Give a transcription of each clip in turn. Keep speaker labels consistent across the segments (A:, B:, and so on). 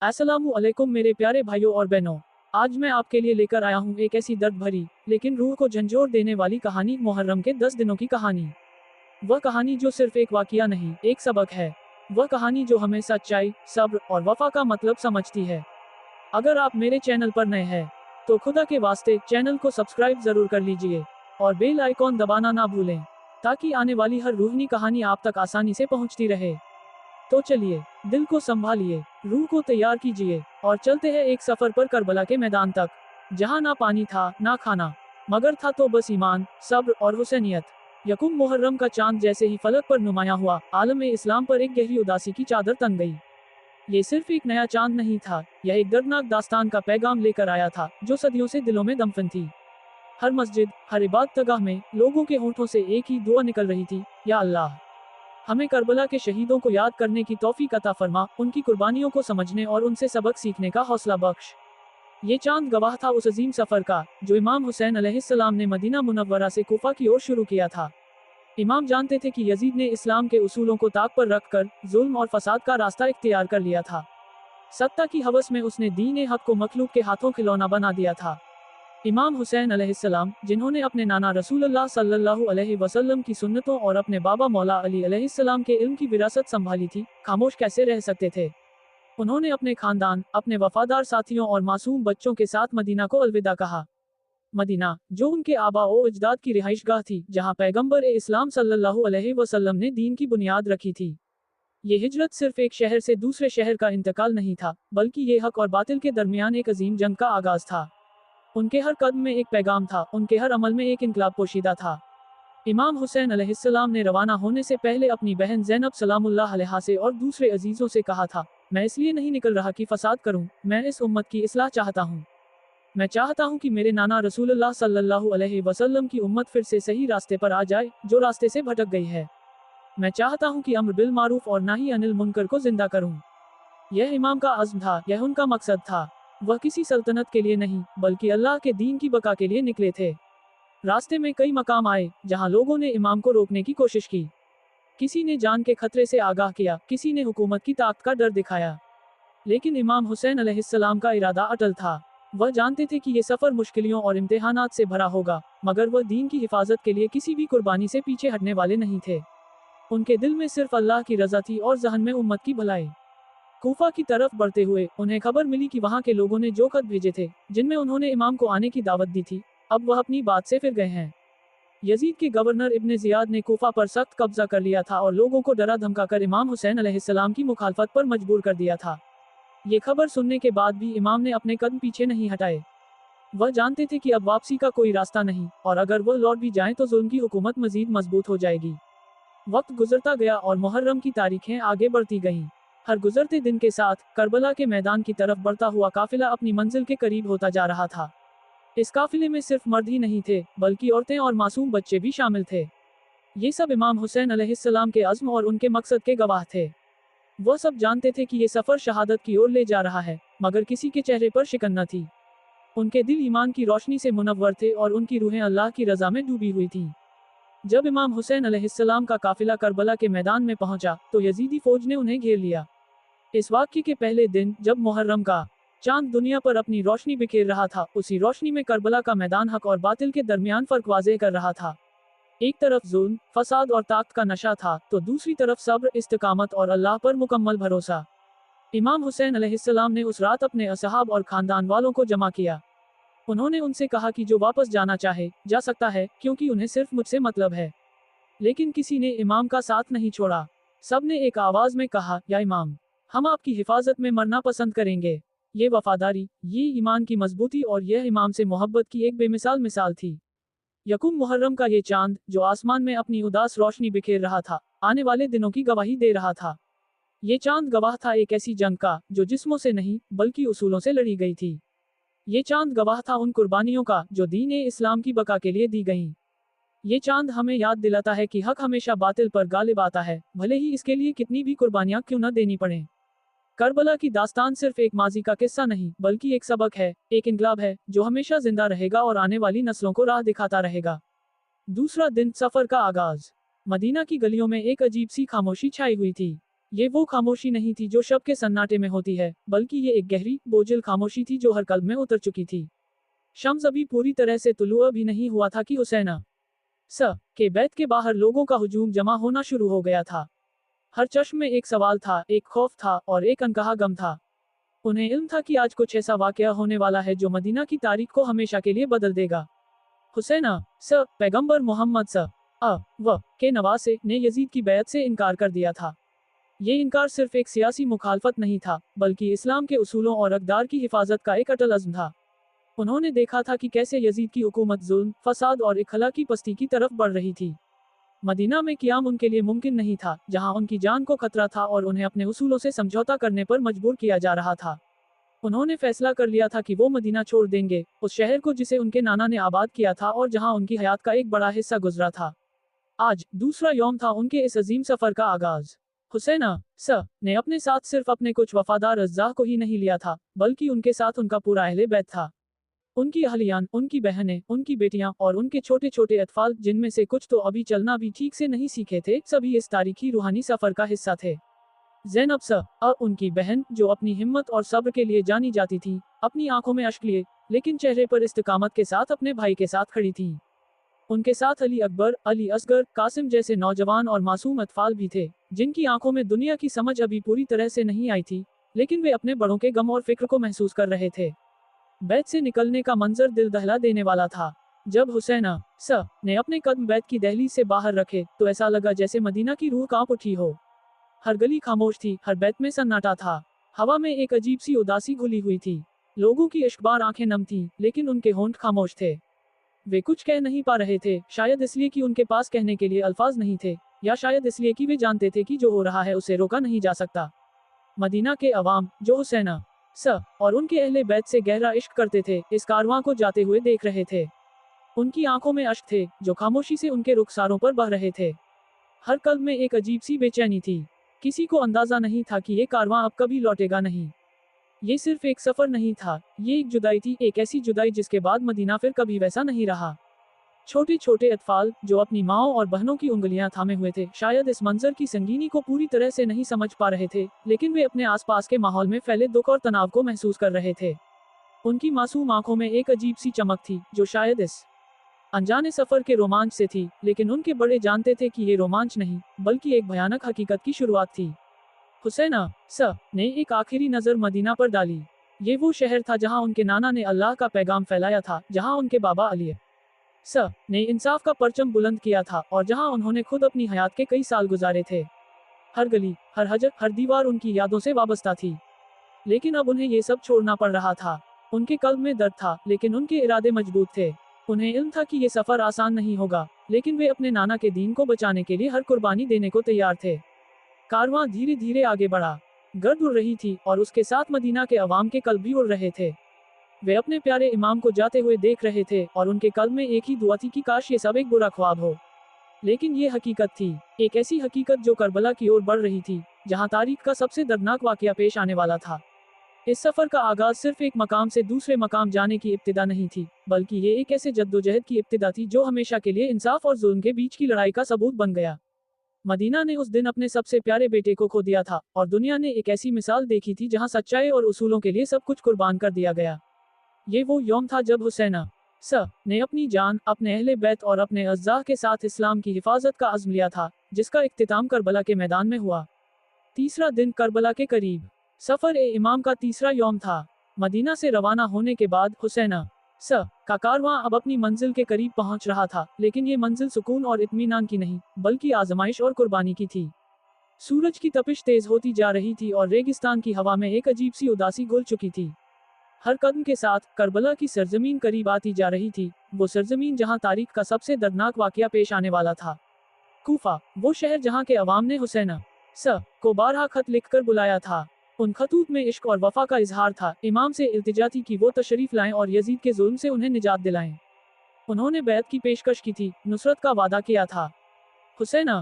A: अस्सलामु अलैकुम मेरे प्यारे भाइयों और बहनों। आज मैं आपके लिए लेकर आया हूँ एक ऐसी दर्द भरी लेकिन रूह को झंझोर देने वाली कहानी, मुहर्रम के 10 दिनों की कहानी। वह कहानी जो सिर्फ एक वाकया नहीं, एक सबक है। वह कहानी जो हमें सच्चाई, सब्र और वफा का मतलब समझती है। अगर आप मेरे चैनल पर नए हैं तो खुदा के वास्ते चैनल को सब्सक्राइब जरूर कर लीजिए और बेल आइकॉन दबाना ना भूलें, ताकि आने वाली हर रूहानी कहानी आप तक आसानी से पहुंचती रहे। तो चलिए, दिल को संभालिए, रूह को तैयार कीजिए और चलते हैं एक सफर पर करबला के मैदान तक, जहां ना पानी था, ना खाना, मगर था तो बस ईमान, सब्र और हुसैनियत। यकुम मुहर्रम का चांद जैसे ही फलक पर नुमाया हुआ, आलम इस्लाम पर एक गहरी उदासी की चादर तन गई। ये सिर्फ एक नया चांद नहीं था, यह एक दर्दनाक दास्तान का पैगाम लेकर आया था, जो सदियों से दिलों में दफन थी। हर मस्जिद, हर इबादतगाह में लोगों के होंठों से एक ही दुआ निकल रही थी, या अल्लाह, हमें करबला के शहीदों को याद करने की तौफीक अता फरमा, उनकी कुर्बानियों को समझने और उनसे सबक सीखने का हौसला बख्श। ये चांद गवाह था उस अजीम सफर का, जो इमाम हुसैन अलैहिस्सलाम ने मदीना मुनव्वरा से कूफा की ओर शुरू किया था। इमाम जानते थे कि यजीद ने इस्लाम के उसूलों को ताक पर रखकर जुल्म और फसाद का रास्ता इख्तियार कर लिया था। सत्ता की हवस में उसने दीन हक को मखलूक के हाथों खिलौना बना दिया था। इमाम हुसैन अलैहिस्सलाम, जिन्होंने अपने नाना रसूलुल्लाह सल्लल्लाहु अलैहि वसल्लम की सुन्नतों और अपने बाबा मौला अली अलैहिस्सलाम के इल्म की विरासत संभाली थी, खामोश कैसे रह सकते थे। उन्होंने अपने खानदान, अपने वफादार साथियों और मासूम बच्चों के साथ मदीना को अलविदा कहा। मदीना, जो उनके आबा ओ अजदाद की रिहाइशगाह थी, जहां पैगंबर ए इस्लाम सल्लल्लाहु अलैहि वसल्लम ने दीन की बुनियाद रखी थी। ये हिजरत सिर्फ एक शहर से दूसरे शहर का इंतकाल नहीं था, बल्कि ये हक और बातिल के दरमियान एक अजीम जंग का आगाज था। उनके हर कदम में एक पैगाम था, उनके हर अमल में एक इनकलाब पोशीदा था। इमाम हुसैन अलैहिस्सलाम ने रवाना होने से पहले अपनी बहन ज़ैनब सलामुल्लाह अलैहा से और दूसरे अजीजों से कहा था, मैं इसलिए नहीं निकल रहा कि फसाद करूं, मैं इस उम्मत की इस्लाह चाहता हूं। मैं चाहता हूं कि मेरे नाना रसूलुल्लाह सल्लल्लाहु अलैहि वसल्लम की उम्मत फिर से सही रास्ते पर आ जाए, जो रास्ते से भटक गई है। मैं चाहता हूं कि अम्र बिल मारूफ और नाही अनिल मुनकर को जिंदा करूं। यह इमाम का अज़्म था, यह उनका मकसद था। वह किसी सल्तनत के लिए नहीं, बल्कि अल्लाह के दीन की बका के लिए निकले थे। रास्ते में कई मकाम आए, जहां लोगों ने इमाम को रोकने की कोशिश की। किसी ने जान के खतरे से आगाह किया, किसी ने हुकूमत की ताकत का डर दिखाया। लेकिन इमाम हुसैन अलैहिस्सलाम का इरादा अटल था। वह जानते थे कि ये सफर मुश्किलों और इम्तिहानात से भरा होगा, मगर वह दीन की हिफाजत के लिए किसी भी कुर्बानी से पीछे हटने वाले नहीं थे। उनके दिल में सिर्फ अल्लाह की रजा थी और जहन में उम्मत की भलाई। कूफा की तरफ बढ़ते हुए उन्हें खबर मिली कि वहां के लोगों ने जो खत भेजे थे, जिनमें उन्होंने इमाम को आने की दावत दी थी, अब वह अपनी बात से फिर गए हैं। यजीद के गवर्नर इब्ने जियाद ने कूफा पर सख्त कब्जा कर लिया था और लोगों को डरा धमकाकर इमाम हुसैन अलैहिस्सलाम की मुखालफत पर मजबूर कर दिया था। ये खबर सुनने के बाद भी इमाम ने अपने कदम पीछे नहीं हटाए। वह जानते थे कि अब वापसी का कोई रास्ता नहीं, और अगर वह लौट भी जाएं तो जुल्म की हुकूमत मजीद मजबूत हो जाएगी। वक्त गुजरता गया और मुहर्रम की तारीखें आगे बढ़ती गईं। हर गुजरते दिन के साथ करबला के मैदान की तरफ बढ़ता हुआ काफिला अपनी मंजिल के करीब होता जा रहा था। इस काफिले में सिर्फ मर्द ही नहीं थे, बल्कि औरतें और मासूम बच्चे भी शामिल थे। ये सब इमाम हुसैन अलैहिस्सलाम के अज़्म और उनके मकसद के गवाह थे। वह सब जानते थे कि ये सफर शहादत की ओर ले जा रहा है, मगर किसी के चेहरे पर शिकन न थी। उनके दिल ईमान की रोशनी से मुनव्वर थे और उनकी रूहें अल्लाह की रजा में डूबी हुई थीं। जब इमाम हुसैन अलैहिस्सलाम का काफिला करबला के मैदान में पहुंचा, तो यजीदी फौज ने उन्हें घेर लिया। इस वाक़ये के पहले दिन, जब मुहर्रम का चांद दुनिया पर अपनी रोशनी बिखेर रहा था, उसी रोशनी में करबला का मैदान हक और बातिल के दरमियान फर्क वाज़ेह कर रहा था। एक तरफ जुल्म, फसाद और ताकत का नशा था, तो दूसरी तरफ सब्र, इस्तिकामत और अल्लाह पर मुकम्मल भरोसा। इमाम हुसैन अलैहिस्सलाम ने उस रात अपने असहाब और खानदान वालों को जमा किया। उन्होंने उनसे कहा कि जो वापस जाना चाहे, जा सकता है, क्योंकि उन्हें सिर्फ मुझसे मतलब है। लेकिन किसी ने इमाम का साथ नहीं छोड़ा। सब ने एक आवाज में कहा, या इमाम, हम आपकी हिफाजत में मरना पसंद करेंगे। ये वफादारी, ये ईमान की मजबूती और यह इमाम से मोहब्बत की एक बेमिसाल मिसाल थी। यकुम मुहर्रम का ये चांद, जो आसमान में अपनी उदास रोशनी बिखेर रहा था, आने वाले दिनों की गवाही दे रहा था। ये चांद गवाह था एक ऐसी जंग का, जो जिस्मों से नहीं, बल्कि उसूलों से लड़ी गई थी। ये चांद गवाह था उन कुर्बानियों का, जो दीन इस्लाम की बका के लिए दी गईं। ये चांद हमें याद दिलाता है कि हक हमेशा बातिल पर गालिब आता है, भले ही इसके लिए कितनी भी कुर्बानियां क्यों न देनी पड़ें। करबला की दास्तान सिर्फ एक माजी का किस्सा नहीं, बल्कि एक सबक है, एक इनकलाब है, जो हमेशा जिंदा रहेगा और आने वाली नस्लों को राह दिखाता रहेगा। दूसरा दिन, सफर का आगाज। मदीना की गलियों में एक अजीब सी खामोशी छाई हुई थी। ये वो खामोशी नहीं थी जो शब के सन्नाटे में होती है, बल्कि ये एक गहरी, बोझिल खामोशी थी जो हर कल्ब में उतर चुकी थी। शम्स अभी पूरी तरह से तुलुआ भी नहीं हुआ था कि हुसैना के बैत के बाहर लोगों का हुजूम जमा होना शुरू हो गया था। हर चश्म में एक सवाल था, एक खौफ था और एक अनकहा गम था। उन्हें इल्म था कि आज कुछ ऐसा वाकया होने वाला है जो मदीना की तारीख को हमेशा के लिए बदल देगा। हुसैना पैगंबर मोहम्मद के नवासे ने यजीद की बैत से इनकार कर दिया था। ये इनकार सिर्फ एक सियासी मुखालफत नहीं था, बल्कि इस्लाम के उसूलों और अक़दार की हिफाजत का एक अटल अज़्म था। उन्होंने देखा था कि कैसे यजीद की हुकूमत जुल्म, फसाद और इखलाकी पस्ती की तरफ बढ़ रही थी। मदीना में क़याम उनके लिए मुमकिन नहीं था, जहां उनकी जान को खतरा था और उन्हें अपने उसूलों से समझौता करने पर मजबूर किया जा रहा था। उन्होंने फैसला कर लिया था कि वो मदीना छोड़ देंगे, उस शहर को जिसे उनके नाना ने आबाद किया था और जहां उनकी हयात का एक बड़ा हिस्सा गुजरा था। आज दूसरा यौम था उनके इस अजीम सफर का आगाज। हुसैना ने अपने साथ सिर्फ अपने कुछ वफादार अज़्ज़ा को ही नहीं लिया था, बल्कि उनके साथ उनका पूरा अहले बैत था। उनकी अहलियान, उनकी बहनें, उनकी बेटियां और उनके छोटे छोटे अतफाल, जिनमें से कुछ तो अभी चलना भी ठीक से नहीं सीखे थे, सभी इस तारीखी रूहानी सफर का हिस्सा थे। ज़ैनब उनकी बहन, जो अपनी हिम्मत और सब्र के लिए जानी जाती थी, अपनी आंखों में अश्क लिए, लेकिन चेहरे पर इस्तिकामत के साथ अपने भाई के साथ खड़ी थी। उनके साथ अली अकबर, अली असगर, कासिम जैसे नौजवान और मासूम अतफाल भी थे, जिनकी आंखों में दुनिया की समझ अभी पूरी तरह से नहीं आई थी, लेकिन वे अपने बड़ों के गम और फिक्र को महसूस कर रहे थे। बैत से निकलने का मंजर दिल दहला देने वाला था। जब हुसैना ने अपने कदम बैत की दहलीज से बाहर रखे, तो ऐसा लगा जैसे मदीना की रूह कांप उठी हो। हर गली खामोश थी, हर बैत में सन्नाटा था। हवा में एक अजीब सी उदासी घुली हुई थी। लोगों की इश्कबार आंखें नम थीं, लेकिन उनके होंठ खामोश थे। वे कुछ कह नहीं पा रहे थे, शायद इसलिए कि उनके पास कहने के लिए अल्फाज नहीं थे, या शायद इसलिए कि वे जानते थे कि जो हो रहा है उसे रोका नहीं जा सकता। मदीना के अवाम, जो हुसैना और उनके अहले बैत से गहरा इश्क करते थे, इस कारवां को जाते हुए देख रहे थे। उनकी आंखों में अश्क थे, जो खामोशी से उनके रुखसारों पर बह रहे थे। हर कल्ब में एक अजीब सी बेचैनी थी। किसी को अंदाजा नहीं था कि ये कारवां अब कभी लौटेगा नहीं। ये सिर्फ एक सफर नहीं था, ये एक जुदाई थी, एक ऐसी जुदाई जिसके बाद मदीना फिर कभी वैसा नहीं रहा। छोटे छोटे अतफाल, जो अपनी माँओं और बहनों की उंगलियां थामे हुए थे, शायद इस मंजर की संगीनी को पूरी तरह से नहीं समझ पा रहे थे, लेकिन वे अपने आसपास के माहौल में फैले दुख और तनाव को महसूस कर रहे थे। उनकी मासूम आंखों में एक अजीब सी चमक थी, जो शायद इस अनजाने सफर के रोमांच से थी, लेकिन उनके बड़े जानते थे कि ये रोमांच नहीं, बल्कि एक भयानक हकीकत की शुरुआत थी। हुसैना ने एक आखिरी नजर मदीना पर डाली। ये वो शहर था जहां उनके नाना ने अल्लाह का पैगाम फैलाया था, जहां उनके बाबा अली ने इंसाफ का परचम बुलंद किया था, और जहां उन्होंने खुद अपनी हयात के कई साल गुजारे थे। हर गली, हर हजर, हर दीवार उनकी यादों से वाबस्ता थी। लेकिन अब उन्हें ये सब छोड़ना पड़ रहा था। उनके कल्ब में दर्द था, लेकिन उनके इरादे मजबूत थे। उन्हें इल्म था कि ये सफर आसान नहीं होगा, लेकिन वे अपने नाना के दीन को बचाने के लिए हर कुर्बानी देने को तैयार थे। कारवां धीरे धीरे आगे बढ़ा। गर्द उड़ रही थी, और उसके साथ मदीना के अवाम के कल्ब भी उड़ रहे थे। वे अपने प्यारे इमाम को जाते हुए देख रहे थे, और उनके कल्ब में एक ही दुआ थी कि काश ये सब एक बुरा ख्वाब हो। लेकिन ये हकीकत थी, एक ऐसी हकीकत जो करबला की ओर बढ़ रही थी, जहां तारीख का सबसे दर्दनाक वाकया पेश आने वाला था। इस सफर का आगाज सिर्फ एक मकाम से दूसरे मकाम जाने की इब्तिदा नहीं थी, बल्कि ये एक ऐसे जद्दोजहद की इब्तिदा थी जो हमेशा के लिए इंसाफ और जुल्म के बीच की लड़ाई का सबूत बन गया। मदीना ने उस दिन अपने सबसे प्यारे बेटे को खो दिया था, और दुनिया ने एक ऐसी मिसाल देखी थी जहां सच्चाई और उसूलों के लिए सब कुछ कुर्बान कर दिया गया। ये वो यौम था जब हुसैना ने अपनी जान, अपने अहले बैत और अपने अज़्ज़ा के साथ इस्लाम की हिफाजत का अज़्म लिया था, जिसका इख्तिताम करबला के मैदान में हुआ। तीसरा दिन करबला के करीब। सफर ए इमाम का तीसरा यौम था। मदीना से रवाना होने के बाद हुसैना का कारवां अब अपनी मंजिल के करीब पहुंच रहा था, लेकिन ये मंजिल सुकून और इत्मीनान की नहीं, बल्कि आजमाइश और कुर्बानी की थी। सूरज की तपिश तेज होती जा रही थी, और रेगिस्तान की हवा में एक अजीब सी उदासी घुल चुकी थी। हर कदम के साथ करबला की सरजमीन करीब आती जा रही थी, वो सरजमीन जहां तारीख का सबसे दर्दनाक वाकया पेश आने वाला था। कूफा, वो शहर जहां के अवाम ने हुसैना को बारहा खत लिखकर बुलाया था। उन खतूत में इश्क और वफा का इजहार था। इमाम से इल्तिजा थी कि वो तशरीफ लाएं और यजीद के जुल्म से उन्हें निजात दिलाएं। उन्होंने बैत की पेशकश की थी, नुसरत का वादा किया था। हुसैना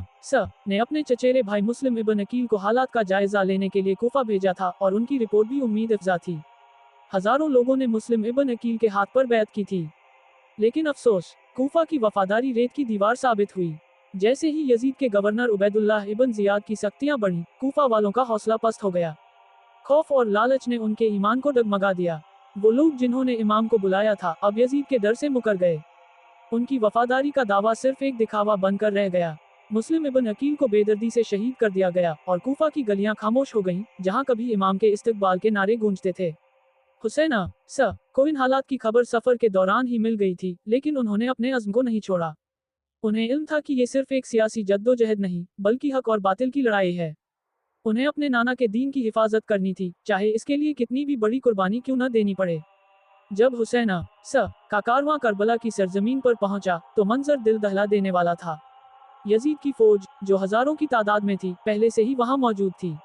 A: ने अपने चचेरे भाई मुस्लिम इब्न अकील को हालात का जायजा लेने के लिए कूफा भेजा था, और उनकी रिपोर्ट भी उम्मीद अफजा थी। हजारों लोगों ने मुस्लिम इब्न अकील के हाथ पर बैत की थी, लेकिन अफसोस, कूफा की वफादारी रेत की दीवार साबित हुई। जैसे ही यजीद के गवर्नर उबैदुल्लाह इब्न जियाद की सख्तियां बढ़ी, कूफा वालों का हौसला पस्त हो गया। खौफ और लालच ने उनके ईमान को डगमगा दिया। वो लोग जिन्होंने इमाम को बुलाया था, अब यजीद के डर से मुकर गए। उनकी वफादारी का दावा सिर्फ एक दिखावा बनकर रह गया। मुस्लिम इब्न अकील को बेदर्दी से शहीद कर दिया गया और कूफा की गलियां खामोश हो गईं, जहां कभी इमाम के इस्तकबाल के नारे गूंजते थे। हुसैना को इन हालात की खबर सफर के दौरान ही मिल गई थी, लेकिन उन्होंने अपने अज़्म को नहीं छोड़ा। उन्हें इल्म था कि ये सिर्फ एक सियासी जद्दोजहद नहीं, बल्कि हक और बातिल की लड़ाई है। उन्हें अपने नाना के दीन की हिफाजत करनी थी, चाहे इसके लिए कितनी भी बड़ी कुर्बानी क्यों न देनी पड़े। जब हुसैना का कारवां करबला की सरजमीन पर पहुंचा, तो मंजर दिल दहला देने वाला था। यजीद की फौज, जो हजारों की तादाद में थी, पहले से ही वहां मौजूद थी।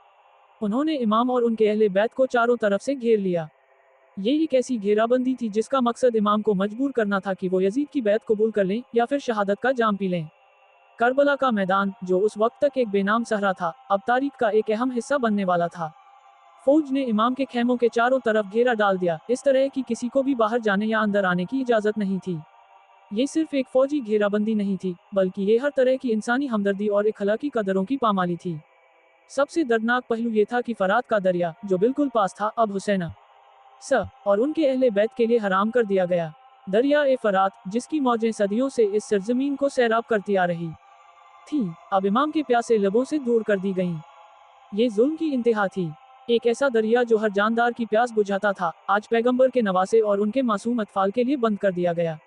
A: उन्होंने इमाम और उनके अहले बैत को चारों तरफ से घेर लिया। ये एक ऐसी घेराबंदी थी जिसका मकसद इमाम को मजबूर करना था कि वो यजीद की बैत कबूल कर लें या फिर शहादत का जाम पी लें। करबला का मैदान, जो उस वक्त तक एक बेनाम सहरा था, अब तारीख का एक अहम हिस्सा बनने वाला था। फौज ने इमाम के खेमों के चारों तरफ घेरा डाल दिया, इस तरह कि किसी को भी बाहर जाने या अंदर आने की इजाजत नहीं थी। ये सिर्फ एक फौजी घेराबंदी नहीं थी, बल्कि ये हर तरह की इंसानी हमदर्दी और अखलाकी कदरों की पामाली थी। सबसे दर्दनाक पहलू ये था कि फरात का दरिया, जो बिल्कुल पास था, अब हुसैना और उनके अहले बैत के लिए हराम कर दिया गया। दरिया ए फरात, जिसकी मौजें सदियों से इस सरजमीन को सैराब करती आ रही थी, अब इमाम के प्यासे लबों से दूर कर दी गईं। ये जुल्म की इंतहा थी। एक ऐसा दरिया जो हर जानदार की प्यास बुझाता था, आज पैगंबर के नवासे और उनके मासूम अतफाल के लिए बंद कर दिया गया।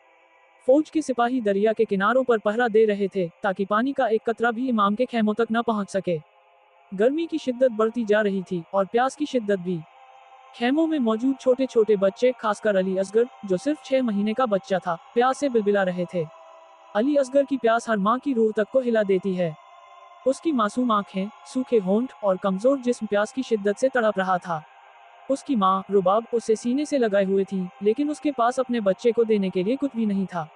A: फौज के सिपाही दरिया के किनारों पर पहरा दे रहे थे, ताकि पानी का एक कतरा भी इमाम के खेमों तक न पहुंच सके। गर्मी की शिद्दत बढ़ती जा रही थी और प्यास की शिद्दत भी। खेमों में मौजूद छोटे छोटे बच्चे, खासकर अली असगर, जो सिर्फ 6 महीने का बच्चा था, प्यास से बिलबिला रहे थे। अली असगर की प्यास हर माँ की रूह तक को हिला देती है। उसकी मासूम आंखें, सूखे होंठ और कमजोर जिस्म प्यास की शिद्दत से तड़प रहा था। उसकी माँ रुबाब उसे सीने से लगाए हुए थी, लेकिन उसके पास अपने बच्चे को देने के लिए कुछ भी नहीं था।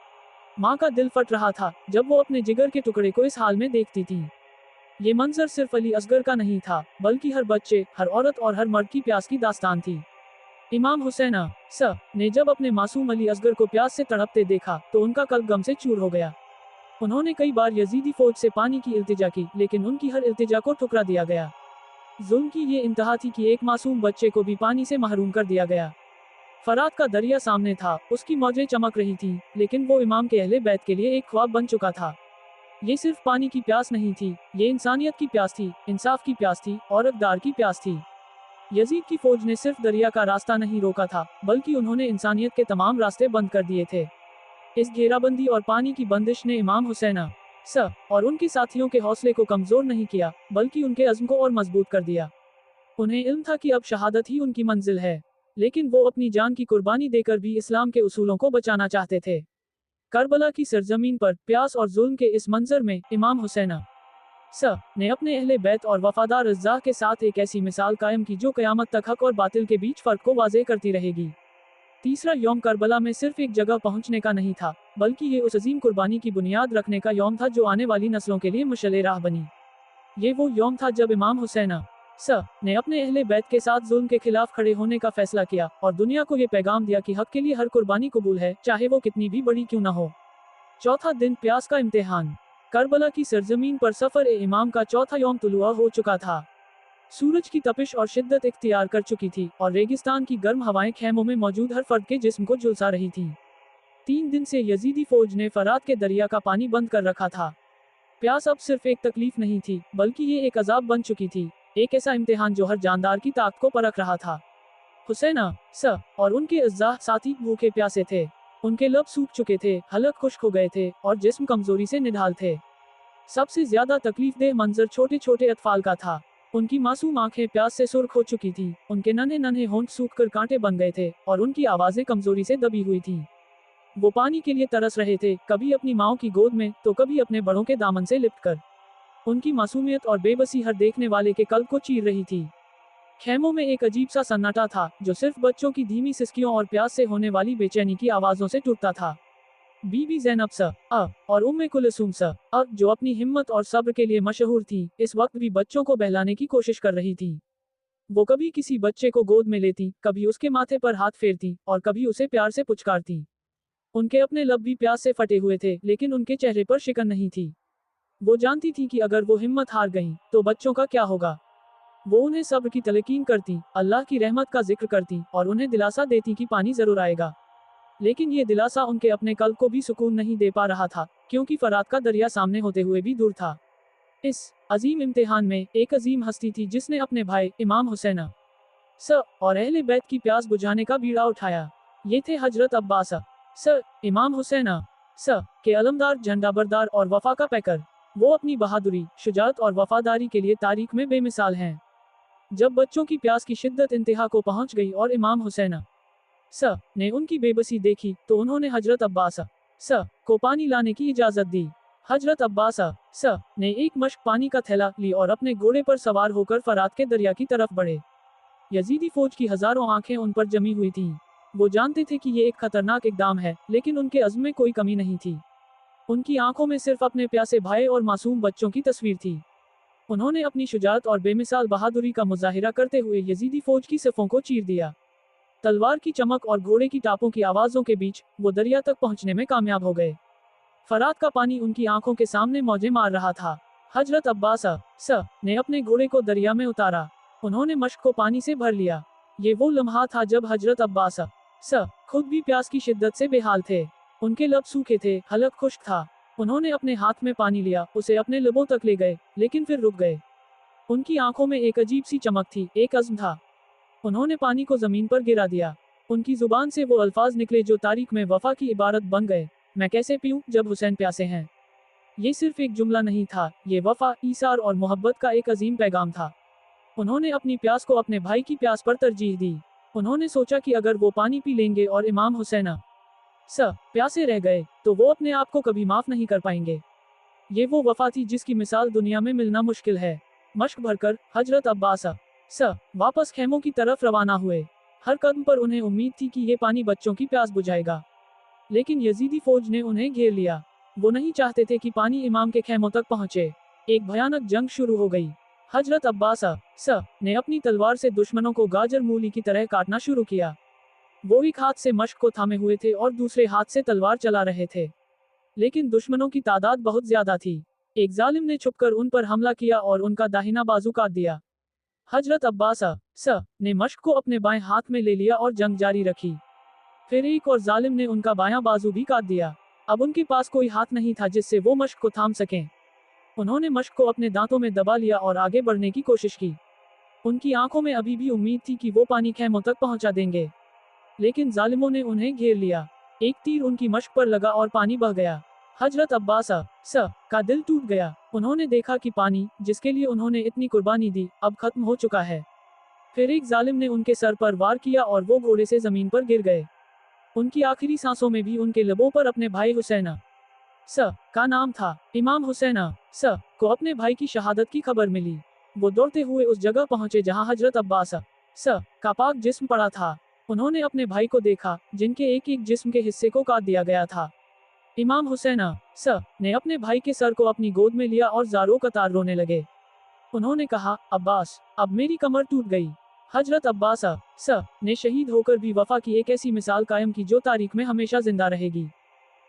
A: माँ का दिल फट रहा था जब वो अपने जिगर के टुकड़े को इस हाल में देखती थी। ये मंजर सिर्फ अली असगर का नहीं था, बल्कि हर बच्चे, हर औरत और हर मर्द की प्यास की दास्तान थी। इमाम हुसैना ने जब अपने मासूम अली असगर को प्यास से तड़पते देखा, तो उनका कल्ब गम से चूर हो गया। उन्होंने कई बार यजीदी फौज से पानी की इल्तिजा की, लेकिन उनकी हर इल्तिजा को ठुकरा दिया गया। जुल्म की ये इंतहा थी कि एक मासूम बच्चे को भी पानी से महरूम कर दिया गया। फरात का दरिया सामने था, उसकी मौजें चमक रही थीं, लेकिन वो इमाम के अहले बैत के लिए एक ख्वाब बन चुका था। ये सिर्फ पानी की प्यास नहीं थी, ये इंसानियत की प्यास थी, इंसाफ की प्यास थी और इक़दार की प्यास थी। यजीद की फौज ने सिर्फ दरिया का रास्ता नहीं रोका था, बल्कि उन्होंने इंसानियत के तमाम रास्ते बंद कर दिए थे। इस घेराबंदी और पानी की बंदिश ने इमाम हुसैना और उनके साथियों के हौसले को कमजोर नहीं किया, बल्कि उनके अज़्म को और मजबूत कर दिया। उन्हें इल्म था कि अब शहादत ही उनकी मंजिल है, लेकिन वो अपनी जान की कुर्बानी देकर भी इस्लाम के उसूलों को बचाना चाहते थे। करबला की सरजमीन पर प्यास और जुल्म के इस मंजर में इमाम हुसैना ने अपने अहले बैत और वफादार अज़्ज़ा के साथ एक ऐसी मिसाल कायम की जो क़यामत तक हक और बातिल के बीच फ़र्क को वाज़ेह करती रहेगी। तीसरा यौम करबला में सिर्फ एक जगह पहुंचने का नहीं था, बल्कि ये उस अजीम कुर्बानी की बुनियाद रखने का यौम था जो आने वाली नस्लों के लिए मशअले राह बनी। ये वो यौम था जब इमाम हुसैना ने अपने अहले बैत के साथ जुल्म के खिलाफ खड़े होने का फैसला किया और दुनिया को ये पैगाम दिया कि हक के लिए हर कुर्बानी कबूल है, चाहे वो कितनी भी बड़ी क्यों न हो। चौथा दिन, प्यास का इम्तिहान। करबला की सरजमीन पर सफर ए इमाम का चौथा यौम तुलुआ हो चुका था। सूरज की तपिश और शिद्दत इख्तियार कर चुकी थी और रेगिस्तान की गर्म हवाएं खेमों में मौजूद हर फर्द के जिस्म को झुलसा रही थीं। 3 दिन से यजीदी फौज ने फरात के दरिया का पानी बंद कर रखा था। प्यास अब सिर्फ एक तकलीफ नहीं थी, बल्कि ये एक अजाब बन चुकी थी, एक ऐसा इम्तिहान जो हर जानदार की ताकत को परख रहा था। हुसैना और उनके अज़्ज़ा साथी भूखे प्यासे थे। उनके लब सूख चुके थे, हलक खुश्क हो गए थे और जिस्म कमजोरी से निढाल थे। सबसे ज्यादा तकलीफदेह मंजर छोटे छोटे अतफाल का था। उनकी मासूम आंखें प्यास से सुर्ख हो चुकी थी, उनके नन्हे नन्हे होंठ सूखकर कांटे बन गए थे और उनकी आवाजें कमजोरी से दबी हुई थीं। वो पानी के लिए तरस रहे थे, कभी अपनी माँ की गोद में तो कभी अपने बड़ों के दामन से लिपटकर। उनकी मासूमियत और बेबसी हर देखने वाले के कल्ब को चीर रही थी। खेमों में एक अजीब सा सन्नाटा था, जो सिर्फ बच्चों की धीमी सिसकियों और प्यास से होने वाली बेचैनी की आवाजों से टूटता था। बीबी ज़ैनब और उम्मे कुलसूम जो अपनी हिम्मत और सब्र के लिए मशहूर थी, इस वक्त भी बच्चों को बहलाने की कोशिश कर रही थी। वो कभी किसी बच्चे को गोद में लेती, कभी उसके माथे पर हाथ फेरती और कभी उसे प्यार से पुचकारती। उनके अपने लब भी प्यास से फटे हुए थे, लेकिन उनके चेहरे पर शिकन नहीं थी। वो जानती थी कि अगर वो हिम्मत हार गईं, तो बच्चों का क्या होगा। वो उन्हें सब्र की तलकीन करती, अल्लाह की रहमत का जिक्र करती और उन्हें दिलासा देती कि पानी जरूर आएगा। लेकिन ये दिलासा उनके अपने कल्ब को भी सुकून नहीं दे पा रहा था, क्योंकि फरात का दरिया सामने होते हुए भी दूर था। इस अजीम इम्तिहान में एक अजीम हस्ती थी जिसने अपने भाई इमाम हुसैन और अहले बैत की प्यास बुझाने का बीड़ा उठाया। ये थे हजरत अब्बास इमाम हुसैन के अलमदार, झंडाबरदार और वफा का पैकर। वो अपनी बहादुरी, शुजाअत और वफादारी के लिए तारीख में बेमिसाल हैं। जब बच्चों की प्यास की शिद्दत इंतहा को पहुंच गई और इमाम हुसैन ने उनकी बेबसी देखी, तो उन्होंने हजरत अब्बास को पानी लाने की इजाजत दी। हजरत अब्बास ने एक मश्क पानी का थैला ली और अपने घोड़े पर सवार होकर फरात के दरिया की तरफ बढ़े। यजीदी फौज की हजारों आंखें उन पर जमी हुई थीं। वो जानते थे कि ये एक खतरनाक इकदाम है, लेकिन उनके अज़्म में कोई कमी नहीं थी। उनकी आंखों में सिर्फ अपने प्यासे भाई और मासूम बच्चों की तस्वीर थी। उन्होंने अपनी शुजाअत और बेमिसाल बहादुरी का मुजाहिरा करते हुए यजीदी फौज की सफ़ों को चीर दिया। तलवार की चमक और घोड़े की टापों की आवाज़ों के बीच वो दरिया तक पहुंचने में कामयाब हो गए। फरात का पानी उनकी आंखों के सामने मौजें मार रहा था। हजरत अब्बास ने अपने घोड़े को दरिया में उतारा। उन्होंने मश्क को पानी से भर लिया। ये वो लम्हा था जब हजरत अब्बास खुद भी प्यास की शिद्दत से बेहाल थे। उनके लब सूखे थे, हलक खुश्क था। उन्होंने अपने हाथ में पानी लिया, उसे अपने लबों तक ले गए, लेकिन फिर रुक गए। उनकी आंखों में एक अजीब सी चमक थी, एक अज़्म था। उन्होंने पानी को जमीन पर गिरा दिया। उनकी जुबान से वो अल्फाज निकले जो तारीख में वफा की इबारत बन गए। मैं कैसे पीऊं जब हुसैन प्यासे हैं। ये सिर्फ एक जुमला नहीं था, ये वफा, ईसार और मोहब्बत का एक अजीम पैगाम था। उन्होंने अपनी प्यास को अपने भाई की प्यास पर तरजीह दी। उन्होंने सोचा कि अगर वो पानी पी लेंगे और इमाम हुसैन प्यासे रह गए, तो वो अपने आप को कभी माफ नहीं कर पाएंगे। ये वो वफा थी जिसकी मिसाल दुनिया में मिलना मुश्किल है। मश्क भरकर हजरत अब्बास वापस खेमों की तरफ रवाना हुए। हर कदम पर उन्हें उम्मीद थी कि ये पानी बच्चों की प्यास बुझाएगा, लेकिन यजीदी फौज ने उन्हें घेर लिया। वो नहीं चाहते थे कि पानी इमाम के खेमों तक पहुंचे। एक भयानक जंग शुरू हो गई। हजरत अब्बास ने अपनी तलवार से दुश्मनों को गाजर मूली की तरह काटना शुरू किया। वो एक हाथ से मश्क को थामे हुए थे और दूसरे हाथ से तलवार चला रहे थे, लेकिन दुश्मनों की तादाद बहुत ज्यादा थी। एक जालिम ने छुपकर उन पर हमला किया और उनका दाहिना बाजू काट दिया। हजरत अब्बास ने मश्क को अपने बाएं हाथ में ले लिया और जंग जारी रखी। फिर एक और जालिम ने उनका बायां बाजू भी काट दिया। अब उनके पास कोई हाथ नहीं था जिससे वो मश्क को थाम सकें। उन्होंने मश्क को अपने दांतों में दबा लिया और आगे बढ़ने की कोशिश की। उनकी आंखों में अभी भी उम्मीद थी कि वो पानी खेमों तक पहुंचा देंगे, लेकिन जालिमों ने उन्हें घेर लिया। एक तीर उनकी मश्क पर लगा और पानी बह गया। हजरत अब्बास का दिल टूट गया। उन्होंने देखा कि पानी, जिसके लिए उन्होंने इतनी कुर्बानी दी, अब खत्म हो चुका है। फिर एक जालिम ने उनके सर पर वार किया और वो घोड़े से जमीन पर गिर गए। उनकी आखिरी सांसों में भी उनके लबों पर अपने भाई हुसैन का नाम था। इमाम हुसैन को अपने भाई की शहादत की खबर मिली। वो दौड़ते हुए उस जगह पहुंचे जहां हजरत अब्बास का पाक जिस्म पड़ा था। उन्होंने अपने भाई को देखा, जिनके एक एक जिस्म के हिस्से को काट दिया गया था। इमाम हुसैन ने अपने भाई के सर को अपनी गोद में लिया और ज़ारों कतार रोने लगे। उन्होंने कहा, अब्बास, अब मेरी कमर टूट गई। हजरत अब्बास ने शहीद होकर भी वफा की एक ऐसी मिसाल कायम की जो तारीख में हमेशा जिंदा रहेगी।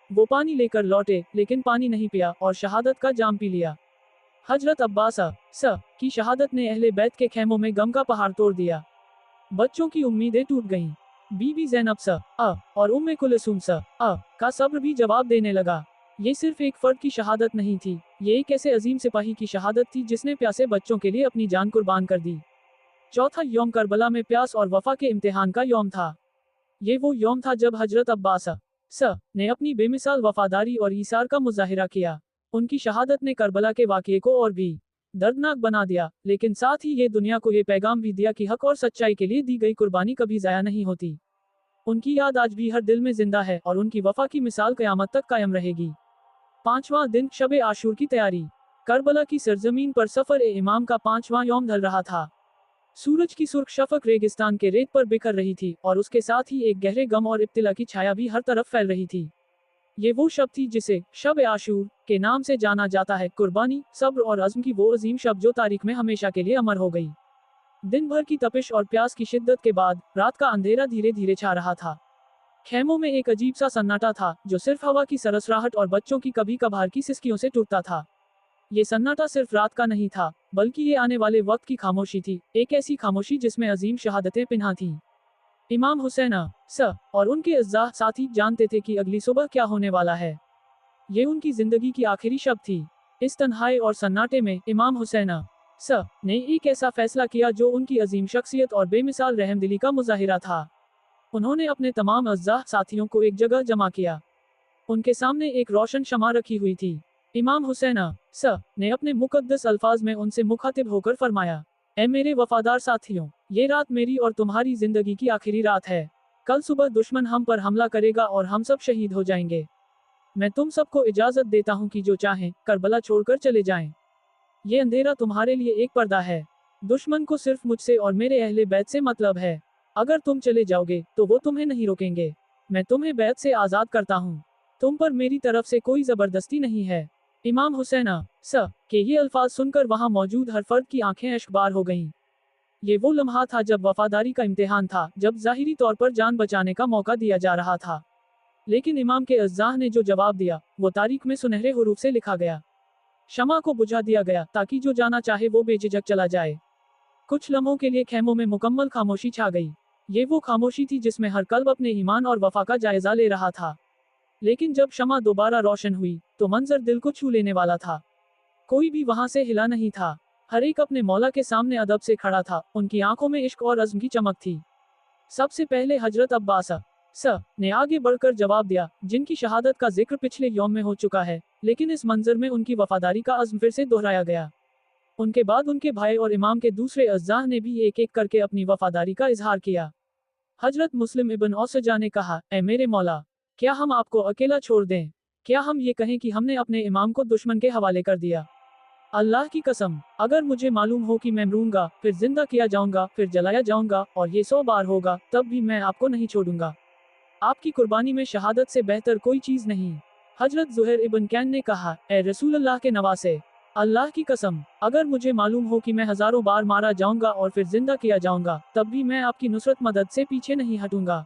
A: वो पानी लेकर लौटे, लेकिन पानी नहीं पिया और शहादत का जाम पी लिया। हजरत अब्बास की शहादत ने अहले बैत के खेमों में गम का पहाड़ तोड़ दिया। बच्चों की उम्मीदें टूट गईं। बीबी ज़ैनब और उम्मे कुलसूम का सब्र भी जवाब देने लगा। ये सिर्फ एक फर्द की शहादत नहीं थी, ये एक ऐसे अजीम सिपाही की शहादत थी जिसने प्यासे बच्चों के लिए अपनी जान कुर्बान कर दी। चौथा यौम करबला में प्यास और वफा के इम्तिहान का यौम था। ये वो यौम था जब हजरत अब्बास ने अपनी बेमिसाल वफादारी और ईसार का मुजाहिरा किया। उनकी शहादत ने करबला के वाक़ये को और भी दर्दनाक बना दिया, लेकिन साथ ही ये दुनिया को ये पैगाम भी दिया कि हक और सच्चाई के लिए दी गई कुर्बानी कभी ज़ाया नहीं होती। उनकी याद आज भी हर दिल में जिंदा है और उनकी वफा की मिसाल क़यामत तक कायम रहेगी। पांचवां दिन, शब आशूर की तैयारी। करबला की सरजमीन पर सफर ए इमाम का पांचवां यौम ढल रहा था। सूरज की सुर्ख शफक रेगिस्तान के रेत पर बिखर रही थी और उसके साथ ही एक गहरे गम और इब्तिला की छाया भी हर तरफ फैल रही थी। ये वो शब थी जिसे शब आशूर के नाम से जाना जाता है। कुर्बानी, सब्र और अज़्म की वो अजीम शब जो तारीख में हमेशा के लिए अमर हो गई। दिन भर की तपिश और प्यास की शिद्दत के बाद रात का अंधेरा धीरे धीरे छा रहा था। खेमों में एक अजीब सा सन्नाटा था जो सिर्फ हवा की सरसराहट और बच्चों की कभी कभार की सिसकियों से टूटता था। ये सन्नाटा सिर्फ रात का नहीं था, बल्कि ये आने वाले वक्त की खामोशी थी, एक ऐसी खामोशी जिसमें अजीम शहादतें पिन्हा थीं। इमाम हुसैन और उनके अज़्ज़ा साथी जानते थे कि अगली सुबह क्या होने वाला है। ये उनकी जिंदगी की आखिरी शब थी। इस तन्हाई और सन्नाटे में इमाम हुसैन ने एक ऐसा फैसला किया जो उनकी अजीम शख्सियत और बेमिसाल रहमदिली का मुजाहिरा था। उन्होंने अपने तमाम अज़्ज़ा साथियों को एक जगह जमा किया। उनके सामने एक रोशन शमा रखी हुई थी। इमाम हुसैन ने अपने मुकद्दस अल्फाज में उनसे मुखातिब होकर फरमाया, ऐ मेरे वफादार साथियों, ये रात मेरी और तुम्हारी जिंदगी की आखिरी रात है। कल सुबह दुश्मन हम पर हमला करेगा और हम सब शहीद हो जाएंगे। मैं तुम सबको इजाजत देता हूँ कि जो चाहें करबला छोड़कर चले जाएं। ये अंधेरा तुम्हारे लिए एक पर्दा है। दुश्मन को सिर्फ मुझसे और मेरे अहले बैत से मतलब है। अगर तुम चले जाओगे तो वो तुम्हें नहीं रोकेंगे। मैं तुम्हें बैत से आज़ाद करता हूँ। तुम पर मेरी तरफ से कोई जबरदस्ती नहीं है। इमाम हुसैन के ये अल्फाज सुनकर वहां मौजूद हर फर्द की आंखें अश्कबार हो गईं। ये वो लम्हा था जब वफादारी का इम्तिहान था, जब ज़ाहिरी तौर पर जान बचाने का मौका दिया जा रहा था, लेकिन इमाम के अज़्ज़ा ने जो जवाब दिया वो तारीख में सुनहरे हुरूफ से लिखा गया। शमा को बुझा दिया गया ताकि जो जाना चाहे वो बेझिझक चला जाए। कुछ लम्हों के लिए खेमों में मुकम्मल खामोशी छा गई। ये वो खामोशी थी जिसमें हर कल्ब अपने ईमान और वफा का जायजा ले रहा था। लेकिन जब शमा दोबारा रोशन हुई तो मंजर दिल को छू लेने वाला था। कोई भी वहां से हिला नहीं था। हर एक अपने मौला के सामने अदब से खड़ा था। उनकी आंखों में इश्क और अज़्म की चमक थी। सबसे पहले हजरत अब्बास ने आगे बढ़कर जवाब दिया, जिनकी शहादत का जिक्र पिछले यौम में हो चुका है, लेकिन इस मंजर में उनकी वफादारी का अज़्म फिर से दोहराया गया। उनके बाद उनके भाई और इमाम के दूसरे अज़्ज़ा ने भी एक एक करके अपनी वफादारी का इजहार किया। हजरत मुस्लिम इब्न औसजा ने कहा, ऐ मेरे मौला, क्या हम आपको अकेला छोड़ दें? क्या हम ये कहें कि हमने अपने इमाम को दुश्मन के हवाले कर दिया? अल्लाह की कसम, अगर मुझे मालूम हो कि मैं मरूंगा, फिर जिंदा किया जाऊंगा, फिर जलाया जाऊंगा, और ये 100 बार होगा, तब भी मैं आपको नहीं छोड़ूंगा। आपकी कुर्बानी में शहादत से बेहतर कोई चीज नहीं। हजरत ज़ुहैर इब्न कैन ने कहा, ए रसूल अल्लाह के नवासे, अल्लाह की कसम, अगर मुझे मालूम हो कि मैं हजारों बार मारा जाऊंगा और फिर जिंदा किया जाऊंगा, तब भी मैं आपकी नुसरत मदद से पीछे नहीं हटूंगा।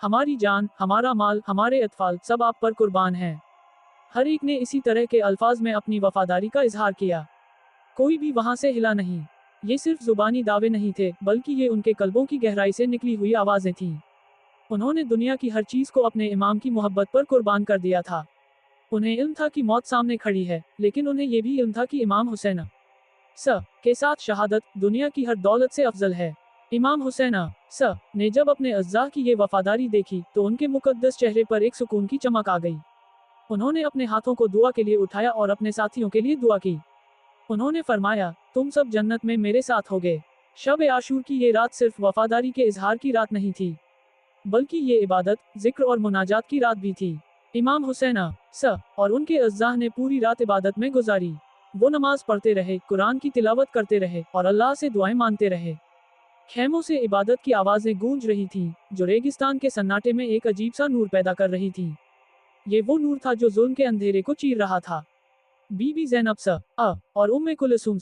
A: हमारी जान, हमारा माल, हमारे अतफाल सब आप पर कुर्बान हैं। हर एक ने इसी तरह के अल्फाज में अपनी वफादारी का इजहार किया। कोई भी वहां से हिला नहीं। ये सिर्फ जुबानी दावे नहीं थे, बल्कि ये उनके कल्बों की गहराई से निकली हुई आवाजें थीं। उन्होंने दुनिया की हर चीज को अपने इमाम की मोहब्बत पर कुर्बान कर दिया था। उन्हें इल्म था कि मौत सामने खड़ी है, लेकिन उन्हें यह भी इल्म था कि इमाम हुसैन के साथ शहादत दुनिया की हर दौलत से अफजल है। इमाम हुसैन ने जब अपने अज़्ज़ा की ये वफादारी देखी तो उनके मुकद्दस चेहरे पर एक सुकून की चमक आ गई। उन्होंने अपने हाथों को दुआ के लिए उठाया और अपने साथियों के लिए दुआ की। उन्होंने फरमाया, तुम सब जन्नत में मेरे साथ होगे। शब आशूर की ये रात सिर्फ वफादारी के इजहार की रात नहीं थी, बल्कि ये इबादत, जिक्र और मुनाजात की रात भी थी। इमाम हुसैन और उनके अज़्ज़ा ने पूरी रात इबादत में गुजारी। वो नमाज पढ़ते रहे, कुरान की तिलावत करते रहे और अल्लाह से दुआएं मांगते रहे। खेमों से इबादत की आवाजें गूंज रही थीं, जो रेगिस्तान के सन्नाटे में एक अजीब सा नूर पैदा कर रही थीं। ये वो नूर था जो जुल्म के अंधेरे को चीर रहा था। बीबी ज़ैनब और उम्मे कुलसूम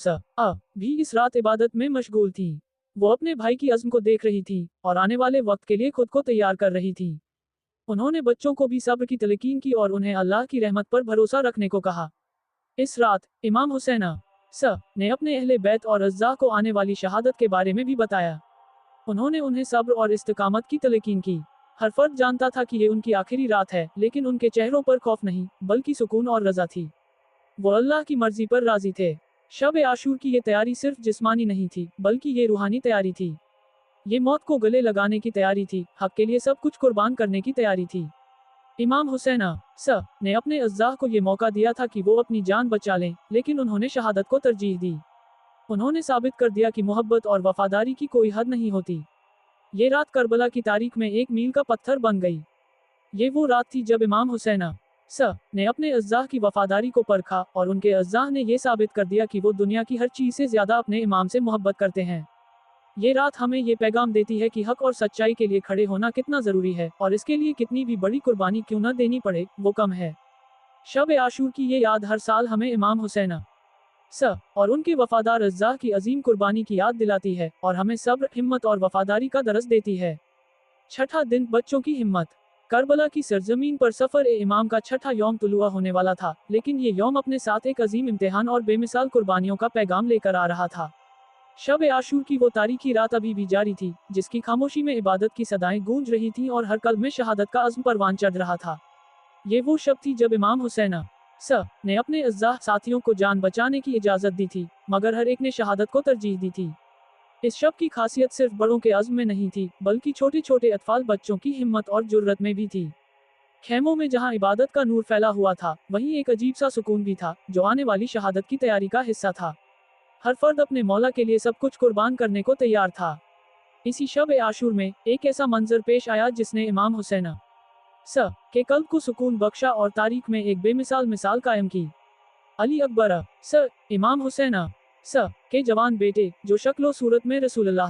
A: भी इस रात इबादत में मशगूल थीं। वो अपने भाई की अज़्म को देख रही थीं और आने वाले वक्त के लिए खुद को तैयार कर रही थीं। उन्होंने बच्चों को भी सब्र की तलकीन की और उन्हें अल्लाह की रहमत पर भरोसा रखने को कहा। इस रात इमाम हुसैन ने अपने अहले बैत और अज़्ज़ा को आने वाली शहादत के बारे में भी बताया। उन्होंने उन्हें सब्र और इस्तिकामत की तलकीन की। हर फर्द जानता था कि ये उनकी आखिरी रात है, लेकिन उनके चेहरों पर खौफ नहीं, बल्कि सुकून और रज़ा थी। वो अल्लाह की मर्जी पर राजी थे। शब आशूर की ये तैयारी सिर्फ जिस्मानी नहीं थी, बल्कि ये रूहानी तैयारी थी। ये मौत को गले लगाने की तैयारी थी, हक के लिए सब कुछ कुर्बान करने की तैयारी थी। इमाम हुसैन ने अपने अज़्ज़ा को ये मौका दिया था कि वो अपनी जान बचा लें, लेकिन उन्होंने शहादत को तरजीह दी। उन्होंने साबित कर दिया कि मोहब्बत और वफादारी की कोई हद नहीं होती। ये रात करबला की तारीख में एक मील का पत्थर बन गई। ये वो रात थी जब इमाम हुसैन ने अपने अज़्ज़ा की वफादारी को परखा और उनके अज़्ज़ा ने ये साबित कर दिया कि वो दुनिया की हर चीज़ से ज़्यादा अपने इमाम से मोहब्बत करते हैं। ये रात हमें ये पैगाम देती है कि हक और सच्चाई के लिए खड़े होना कितना ज़रूरी है, और इसके लिए कितनी भी बड़ी कुर्बानी क्यों न देनी पड़े, वो कम है। शब आशूर की ये याद हर साल हमें इमाम हुसैन और उनके वफादार अज़्ज़ा की अजीम कुर्बानी की याद दिलाती है, और हमें सब्र, हिम्मत और वफादारी का दरस देती है। छठा दिन, बच्चों की हिम्मत। करबला की सरजमीन पर सफर ए इमाम का छठा यौम तुलुआ होने वाला था, लेकिन ये यौम अपने साथ एक अजीम इम्तिहान और बेमिसाल कुर्बानियों का पैगाम लेकर आ रहा था। शब ए आशूर की वो तारीखी रात अभी भी जारी थी, जिसकी खामोशी में इबादत की सदाएं गूंज रही थीं और हर कल्ब में शहादत का अज़्म परवान चढ़ रहा था। ये वो शब थी जब इमाम हुसैन ने अपने अज़्ज़ा साथियों को जान बचाने की इजाज़त दी थी, मगर हर एक ने शहादत को तरजीह दी थी। इस शब की खासियत सिर्फ बड़ों के अज़्म में नहीं थी, बल्कि छोटे छोटे अतफाल बच्चों की हिम्मत और जुर्रत में भी थी। खेमों में जहां इबादत का नूर फैला हुआ था, वहीं एक अजीब सा सुकून भी था, जो आने वाली शहादत की तैयारी का हिस्सा था। हर फर्द अपने मौला के लिए सब कुछ कुर्बान करने को तैयार था। इसी शब ए आशूर में एक ऐसा मंजर पेश आया जिसने इमाम हुसैन के कल्ब को सुकून बख्शा और तारीख में एक बेमिसाल मिसाल कायम की। अली अकबर इमाम हुसैन के जवान बेटे, जो शक्लो सूरत में रसूलुल्लाह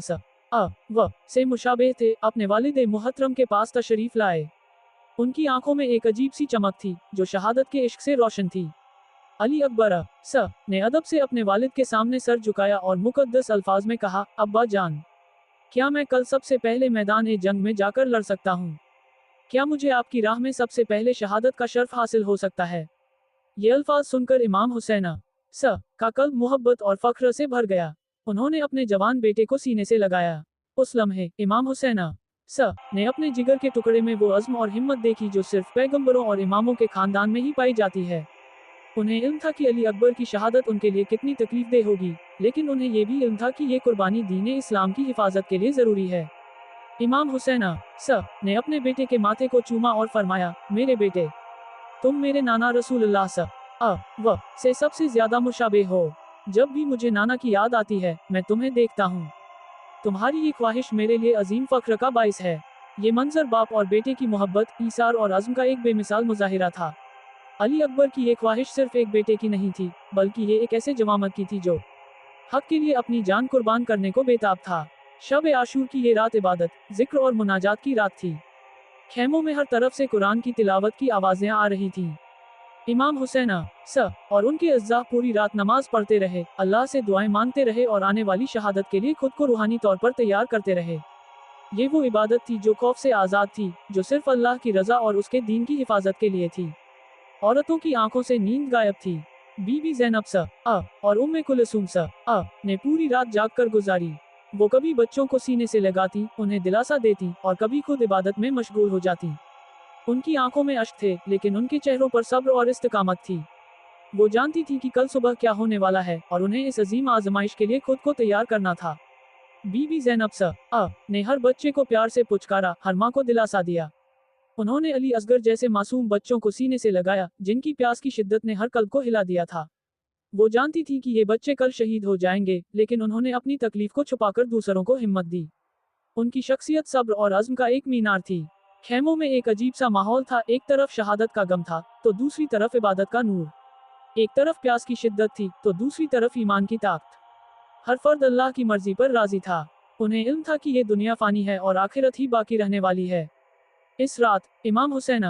A: से मुशाबेह थे, अपने वालिद मुहतरम के पास तशरीफ लाए। उनकी आंखों में एक अजीब सी चमक थी, जो शहादत के इश्क से रोशन थी। अली अकबर ने अदब से अपने वालिद के सामने सर झुकाया और मुकद्दस अल्फाज में कहा, अब्बा जान, क्या मैं कल सबसे पहले मैदान ए जंग में जाकर लड़ सकता हूँ? क्या मुझे आपकी राह में सबसे पहले शहादत का शर्फ हासिल हो सकता है? ये अल्फाज सुनकर इमाम हुसैन का कल्ब मोहब्बत और फख्र से भर गया। उन्होंने अपने जवान बेटे को सीने से लगाया। उस लम्हे इमाम हुसैन ने अपने जिगर के टुकड़े में वो अज़्म और हिम्मत देखी जो सिर्फ पैगंबरों और इमामों के खानदान में ही पाई जाती है। उन्हें इल्म था कि अली अकबर की शहादत उनके लिए कितनी तकलीफदेह होगी, लेकिन उन्हें ये भी इल्म था कि ये कुर्बानी दीन इस्लाम की हिफाजत के लिए ज़रूरी है। इमाम हुसैन ने अपने बेटे के माथे को चूमा और फरमाया, मेरे बेटे, तुम मेरे नाना रसूलुल्लाह से सबसे ज्यादा मुशाबे हो। जब भी मुझे नाना की याद आती है, मैं तुम्हें देखता हूँ। तुम्हारी ये ख्वाहिश मेरे लिए अजीम फख्र का बाइस है। ये मंजर बाप और बेटे की मोहब्बत, ईसार और अज़्म का एक बेमिसाल मुजाहिरा था। अली अकबर की ये ख्वाहिश सिर्फ एक बेटे की नहीं थी, बल्कि ये एक ऐसे जवामत की थी जो हक के लिए अपनी जान कुर्बान करने को बेताब था। शब ए आशूर की ये रात इबादत, जिक्र और मुनाजात की रात थी। खेमों में हर तरफ से कुरान की तिलावत की आवाजें आ रही थीं। इमाम हुसैन और उनके अज़्ज़ा पूरी रात नमाज पढ़ते रहे, अल्लाह से दुआएं मांगते रहे और आने वाली शहादत के लिए खुद को रूहानी तौर पर तैयार करते रहे। ये वो इबादत थी जो खौफ से आज़ाद थी, जो सिर्फ अल्लाह की रज़ा और उसके दीन की हिफाजत के लिए थी। औरतों की आंखों से नींद गायब थी। बीबी ज़ैनब और उम्मे कुलसूम ने पूरी रात जागकर गुजारी। वो कभी बच्चों को सीने से लगाती, उन्हें दिलासा देती, और कभी खुद इबादत में मशगूल हो जाती। उनकी आंखों में अश्क थे, लेकिन उनके चेहरों पर सब्र और इस्तिकामत थी। वो जानती थी कि कल सुबह क्या होने वाला है, और उन्हें इस अजीम आजमाइश के लिए खुद को तैयार करना था। बीबी ज़ैनब ने हर बच्चे को प्यार से पुचकारा, हर माँ को दिलासा दिया। उन्होंने अली असगर जैसे मासूम बच्चों को सीने से लगाया, जिनकी प्यास की शिद्दत ने हर कल्ब को हिला दिया था। वो जानती थी कि ये बच्चे कल शहीद हो जाएंगे, लेकिन उन्होंने अपनी तकलीफ को छुपाकर दूसरों को हिम्मत दी। उनकी शख्सियत सब्र और अज़्म का एक मीनार थी। खेमों में एक अजीब सा माहौल था, एक तरफ शहादत का गम था, तो दूसरी तरफ इबादत का नूर। एक तरफ प्यास की शिद्दत थी, तो दूसरी तरफ ईमान की ताकत। हर फर्द अल्लाह की मर्जी पर राजी था। उन्हें इल्म था कि ये दुनिया फानी है और आखिरत ही बाकी रहने वाली है। इस रात इमाम हुसैन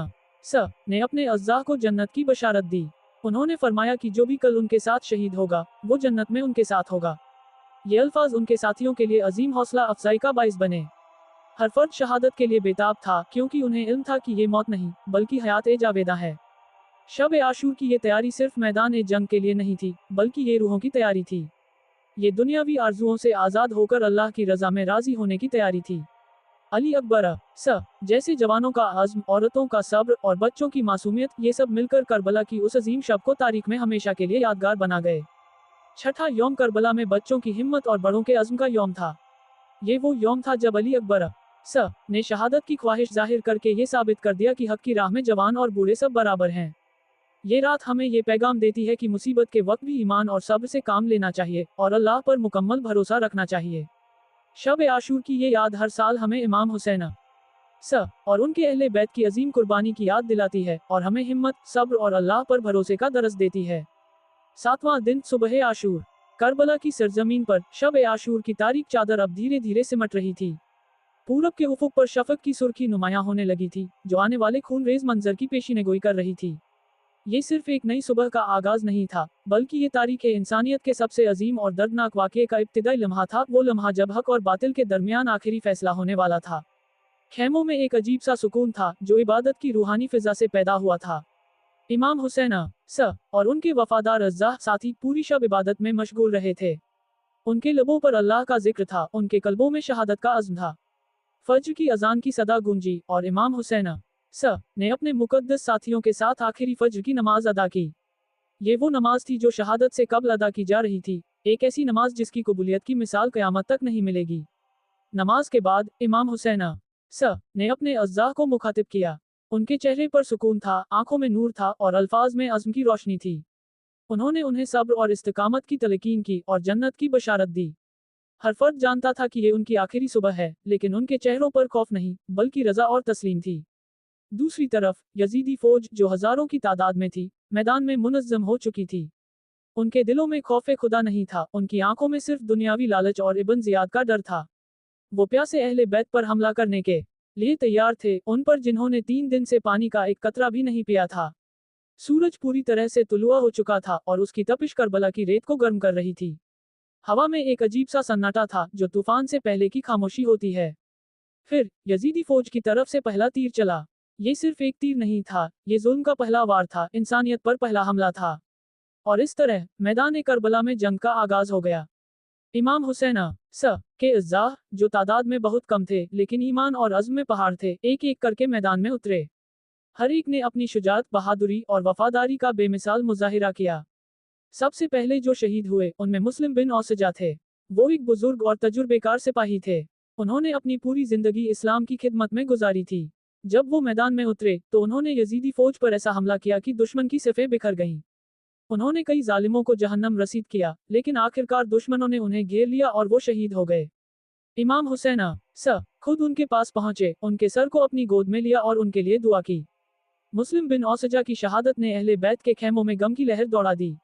A: ने अपने अज़्ज़ा को जन्नत की बशारत दी। उन्होंने फरमाया कि जो भी कल उनके साथ शहीद होगा, वो जन्नत में उनके साथ होगा। ये अल्फाज उनके साथियों के लिए अजीम हौसला अफजाई का बाइस बने। हर फर्द शहादत के लिए बेताब था, क्योंकि उन्हें इल्म था कि ये मौत नहीं, बल्कि हयात ए जावेदा है। शब ए आशूर की ये तैयारी सिर्फ मैदान ए जंग के लिए नहीं थी, बल्कि ये रूहों की तैयारी थी। ये दुनियावी आरजुओं से आज़ाद होकर अल्लाह की रज़ा में राजी होने की तैयारी थी। अली अकबर जैसे जवानों का आज़्म, औरतों का सब्र और बच्चों की मासूमियत, ये सब मिलकर करबला की उस अजीम शब को तारीख में हमेशा के लिए यादगार बना गए। छठा यौम करबला में बच्चों की हिम्मत और बड़ों के अज़्म का यौम था। ये वो यौम था जब अली अकबर ने शहादत की ख्वाहिश जाहिर करके ये साबित कर दिया कि हक की राह में जवान और बूढ़े सब बराबर हैं। ये रात हमें ये पैगाम देती है कि मुसीबत के वक्त भी ईमान और सब्र से काम लेना चाहिए, और अल्लाह पर मुकम्मल भरोसा रखना चाहिए। शब ए आशूर की ये याद हर साल हमें इमाम हुसैन और उनके अहले बैत की अजीम कुर्बानी की याद दिलाती है, और हमें हिम्मत, सब्र और अल्लाह पर भरोसे का दरस देती है। 7वां दिन सुबह आशूर। करबला की सरजमीन पर शब ए आशूर की तारीक चादर अब धीरे धीरे सिमट रही थी। पूरब के उफुक पर शफक की सुर्खी नुमायां होने लगी थी, जो आने वाले खूनरेज मंजर की पेशीनगोई कर रही थी। ये सिर्फ एक नई सुबह का आगाज नहीं था, बल्कि ये तारीख इंसानियत के सबसे अजीम और दर्दनाक वाक़ये का इब्तिदाई लम्हा था, वो लम्हा जब हक और बातिल के दरमियान आखिरी फैसला होने वाला था। खेमों में एक अजीब सा सुकून था जो इबादत की रूहानी फिजा से पैदा हुआ था। इमाम हुसैन और उनके वफादार अज़्ज़ा साथी पूरी शब इबादत में मशगूल रहे थे। उनके लबों पर अल्लाह का जिक्र था, उनके कल्बों में शहादत का अज़्म था। फज्र की अजान की सदा गूंजी और इमाम हुसैन ने अपने मुकद्दस साथियों के साथ आखिरी फज्र की नमाज अदा की। ये वो नमाज थी जो शहादत से कबल अदा की जा रही थी, एक ऐसी नमाज जिसकी कबूलियत की मिसाल क़यामत तक नहीं मिलेगी। नमाज के बाद इमाम हुसैन ने अपने अज़्ज़ा को मुखातिब किया। उनके चेहरे पर सुकून था, आंखों में नूर था और अल्फाज में अज़्म की रोशनी थी। उन्होंने उन्हें सब्र और इस्तिकामत की तलकीन की और जन्नत की बशारत दी। हर फर्द जानता था कि ये उनकी आखिरी सुबह है, लेकिन उनके चेहरों पर खौफ नहीं, बल्कि रज़ा और तस्लीम थी। दूसरी तरफ यजीदी फौज, जो हजारों की तादाद में थी, मैदान में मुनज़्ज़म हो चुकी थी। उनके दिलों में खौफ खुदा नहीं था, उनकी आंखों में सिर्फ दुनियावी लालच और इब्न ज़ियाद का डर था। वो प्यासे अहले बैत पर हमला करने के लिए तैयार थे, उन पर जिन्होंने 3 दिन से पानी का एक कतरा भी नहीं पिया था। सूरज पूरी तरह से तुलुआ हो चुका था और उसकी तपिश करबला की रेत को गर्म कर रही थी। हवा में एक अजीब सा सन्नाटा था, जो तूफान से पहले की खामोशी होती है। फिर यजीदी फौज की तरफ से पहला तीर चला। ये सिर्फ एक तीर नहीं था, ये जुल्म का पहला वार था, इंसानियत पर पहला हमला था। और इस तरह मैदान करबला में जंग का आगाज हो गया। इमाम हुसैन के अज़्ज़ा, जो तादाद में बहुत कम थे लेकिन ईमान और अज़्म में पहाड़ थे, एक एक करके मैदान में उतरे। हर एक ने अपनी शुजाअत, बहादुरी और वफादारी का बेमिसाल मुजाहिरा किया। सबसे पहले जो शहीद हुए उनमें मुस्लिम बिन औसजा थे। वो एक बुजुर्ग और तजुर्बेकार सिपाही थे। उन्होंने अपनी पूरी जिंदगी इस्लाम की खिदमत में गुजारी थी। जब वो मैदान में उतरे तो उन्होंने यजीदी फौज पर ऐसा हमला किया कि दुश्मन की सिफें बिखर गईं। उन्होंने कई जालिमों को जहन्नम रसीद किया, लेकिन आखिरकार दुश्मनों ने उन्हें घेर लिया और वो शहीद हो गए। इमाम हुसैन खुद उनके पास पहुंचे, उनके सर को अपनी गोद में लिया और उनके लिए दुआ की। मुस्लिम बिन औसजा की शहादत ने अहले बैत के खेमों में गम की लहर दौड़ा दी।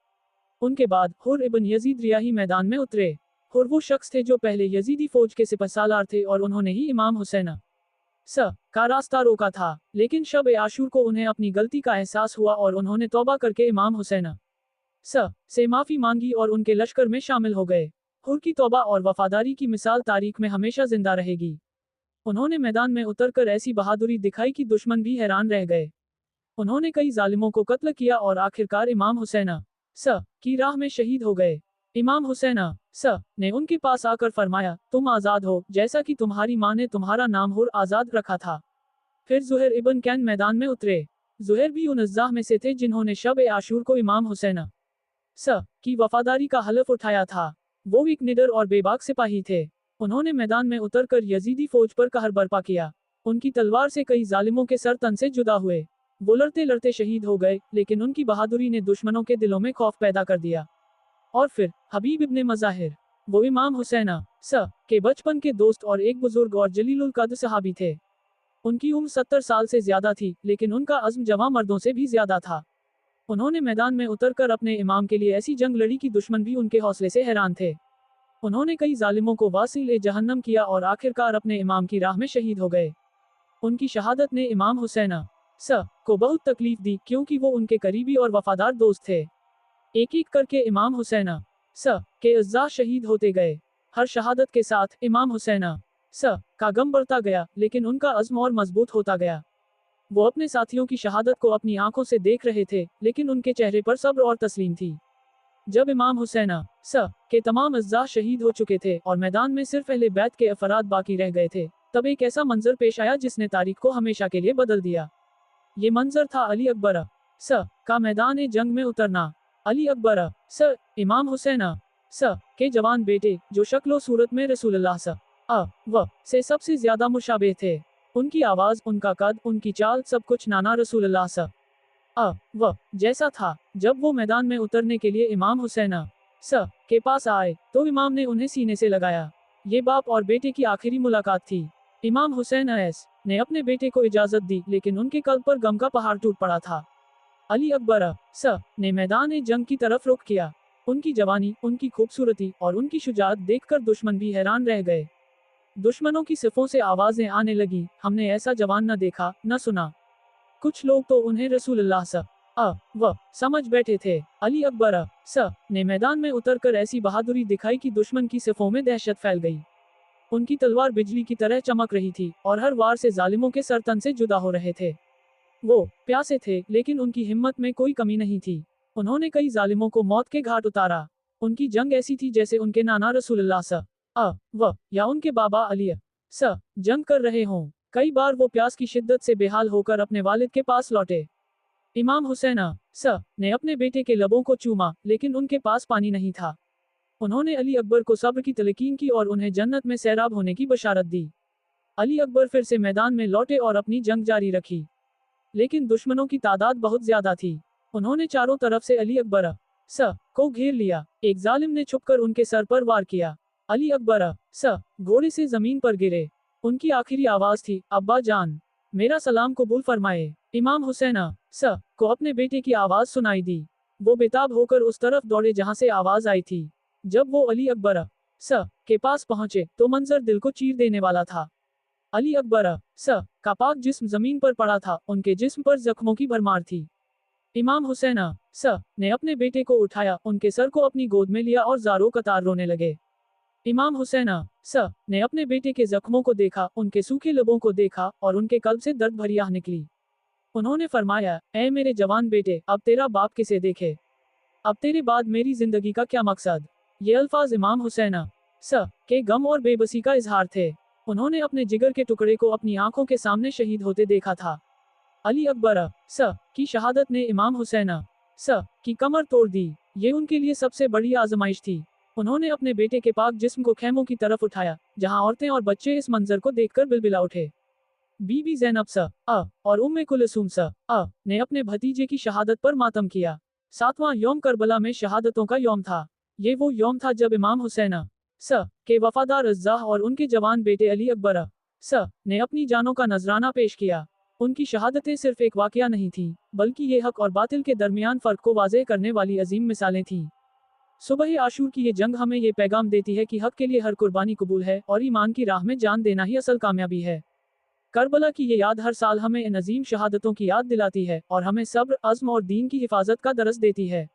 A: उनके बाद हुर इब्न यजीद रियाही मैदान में उतरे। हुर वो शख्स थे जो पहले यजीदी फौज के सिपहसालार थे और उन्होंने ही इमाम हुसैन का रास्ता रोका था। लेकिन शब आशूर को उन्हें अपनी गलती का एहसास हुआ और उन्होंने तौबा करके इमाम हुसैन से माफी मांगी और उनके लश्कर में शामिल हो गए। हुर की तौबा और वफादारी की मिसाल तारीख में हमेशा जिंदा रहेगी। उन्होंने मैदान में उतरकर ऐसी बहादुरी दिखाई कि दुश्मन भी हैरान रह गए। उन्होंने कई जालिमों को कत्ल किया और आखिरकार इमाम हुसैन की राह में शहीद हो गए। इमाम हुसैन ने उनके पास आकर फरमाया, तुम आज़ाद हो, जैसा कि तुम्हारी माँ ने तुम्हारा नाम हुर आज़ाद रखा था। फिर ज़ुहैर इब्न कैन मैदान में उतरे। ज़ुहैर भी उन अज़्ज़ा में से थे जिन्होंने शब आशूर को इमाम हुसैन की वफादारी का हलफ उठाया था। वो एक निडर और बेबाक सिपाही थे। उन्होंने मैदान में उतरकर यजीदी फौज पर कहर बर्पा किया। उनकी तलवार से कई जालिमों के सर तन से जुदा हुए। वो लड़ते लड़ते शहीद हो गए, लेकिन उनकी बहादुरी ने दुश्मनों के दिलों में खौफ पैदा कर दिया। और फिर हबीब इब्ने मज़ाहिर, वो इमाम हुसैन के बचपन के दोस्त और एक बुजुर्ग और जलीलुल कद्र सहाबी थे। उनकी उम्र 70 साल से ज्यादा थी, लेकिन उनका अज़्म जवां मर्दों से भी ज्यादा था। उन्होंने मैदान में उतरकर अपने इमाम के लिए ऐसी जंग लड़ी कि दुश्मन भी उनके हौसले से हैरान थे। उन्होंने कई जालिमों को वासिल जहन्नम किया और आखिरकार अपने इमाम की राह में शहीद हो गए। उनकी शहादत ने इमाम हुसैन को बहुत तकलीफ दी, क्योंकि वो उनके करीबी और वफादार दोस्त थे। एक एक करके इमाम हुसैन के अज़्ज़ा शहीद होते गए। हर शहादत के साथ इमाम हुसैन का गम बढ़ता गया, लेकिन उनका अज़्म और मजबूत होता गया। वो अपने साथियों की शहादत को अपनी आंखों से देख रहे थे, लेकिन उनके चेहरे पर सब्र और तस्लीम थी। जब इमाम हुसैन के तमाम अज़्ज़ा शहीद हो चुके थे और मैदान में सिर्फ अहले बैत के अफराद बाकी रह गए थे, तब एक ऐसा मंजर पेश आया जिसने तारीख को हमेशा के लिए बदल दिया। ये मंजर था अली अकबर का मैदान जंग में उतरना। अली अकबर इमाम हुसैन के जवान बेटे, जो शक्लो सूरत में रसूलुल्लाह से सबसे ज्यादा मुशाबे थे। उनकी आवाज, उनका कद, उनकी चाल, सब कुछ नाना रसूलुल्लाह जैसा था। जब वो मैदान में उतरने के लिए इमाम हुसैन के पास आए, तो इमाम ने उन्हें सीने से लगाया। ये बाप और बेटे की आखिरी मुलाकात थी। इमाम हुसैन ने अपने बेटे को इजाजत दी, लेकिन उनके कल्ब पर गम का पहाड़ टूट पड़ा था। अली अकबर ने मैदान जंग की तरफ रुख किया। उनकी जवानी, उनकी खूबसूरती और उनकी शुजाअत देखकर दुश्मन भी हैरान रह गए। दुश्मनों की सिफों से आवाजें आने लगी, हमने ऐसा जवान न देखा, न सुना। कुछ लोग तो उन्हें रसूलुल्लाह समझ बैठे थे। अली अकबर ने मैदान में उतरकर ऐसी बहादुरी दिखाई कि दुश्मन की सिफों में दहशत फैल गई। ان کی تلوار بجلی کی طرح چمک رہی تھی اور ہر وار سے ظالموں کے سر تن سے جدا ہو رہے تھے۔ وہ پیاسے تھے لیکن ان کی ہمت میں کوئی کمی نہیں تھی۔ انہوں نے کئی ظالموں کو موت کے گھاٹ اتارا۔ ان کی جنگ ایسی تھی جیسے ان کے نانا رسول اللہ یا ان کے بابا علی جنگ کر رہے ہوں۔ کئی بار وہ پیاس کی شدت سے بے حال ہو کر اپنے والد کے پاس لوٹے۔ امام حسین نے اپنے بیٹے کے لبوں کو چوما لیکن ان کے پاس پانی نہیں تھا۔ انہوں نے علی اکبر کو صبر کی تلقین کی اور انہیں جنت میں سیراب ہونے کی بشارت دی۔ علی اکبر پھر سے میدان میں لوٹے اور اپنی جنگ جاری رکھی، لیکن دشمنوں کی تعداد بہت زیادہ تھی۔ انہوں نے چاروں طرف سے علی اکبر کو گھیر لیا۔ ایک ظالم نے چھپ کر ان کے سر پر وار کیا۔ علی اکبر گھوڑے سے زمین پر گرے۔ ان کی آخری آواز تھی، ابا جان، میرا سلام قبول فرمائے۔ امام حسین کو اپنے بیٹے کی آواز سنائی دی۔ وہ بے تاب ہو کر اس طرف دوڑے جہاں سے آواز آئی تھی۔ جب وہ علی اکبر کے پاس پہنچے تو منظر دل کو چیر دینے والا تھا۔ علی اکبر کا پاک جسم زمین پر پڑا تھا، ان کے جسم پر زخموں کی بھرمار تھی۔ امام حسین نے اپنے بیٹے کو اٹھایا، ان کے سر کو اپنی گود میں لیا اور زاروں قطار رونے لگے۔ امام حسین نے اپنے بیٹے کے زخموں کو دیکھا، ان کے سوکھے لبوں کو دیکھا اور ان کے قلب سے درد بھری آہ نکلی۔ انہوں نے فرمایا، اے میرے جوان بیٹے، اب تیرا باپ کسے دیکھے؟ اب تیرے بعد میری زندگی کا کیا مقصد؟ یہ الفاظ امام حسین کے غم اور بے بسی کا اظہار تھے۔ انہوں نے اپنے جگر کے ٹکڑے کو اپنی آنکھوں کے سامنے شہید ہوتے دیکھا تھا۔ علی اکبر کی شہادت نے امام حسین کی کمر توڑ دی۔ یہ ان کے لیے سب سے بڑی آزمائش تھی۔ انہوں نے اپنے بیٹے کے پاک جسم کو خیموں کی طرف اٹھایا، جہاں عورتیں اور بچے اس منظر کو دیکھ کر بلبلا اٹھے۔ بی بی زینب اور ام کلثوم نے اپنے بھتیجے کی شہادت پر ماتم کیا۔ 7واں یوم کربلا میں شہادتوں کا یوم تھا۔ یہ وہ یوم تھا جب امام حسین کے وفادار اعزا اور ان کے جوان بیٹے علی اکبر نے اپنی جانوں کا نذرانہ پیش کیا۔ ان کی شہادتیں صرف ایک واقعہ نہیں تھیں، بلکہ یہ حق اور باطل کے درمیان فرق کو واضح کرنے والی عظیم مثالیں تھیں۔ صبح عاشور کی یہ جنگ ہمیں یہ پیغام دیتی ہے کہ حق کے لیے ہر قربانی قبول ہے اور ایمان کی راہ میں جان دینا ہی اصل کامیابی ہے۔ کربلا کی یہ یاد ہر سال ہمیں ان عظیم شہادتوں کی یاد دلاتی ہے اور ہمیں صبر، عزم اور دین کی حفاظت کا درس دیتی ہے۔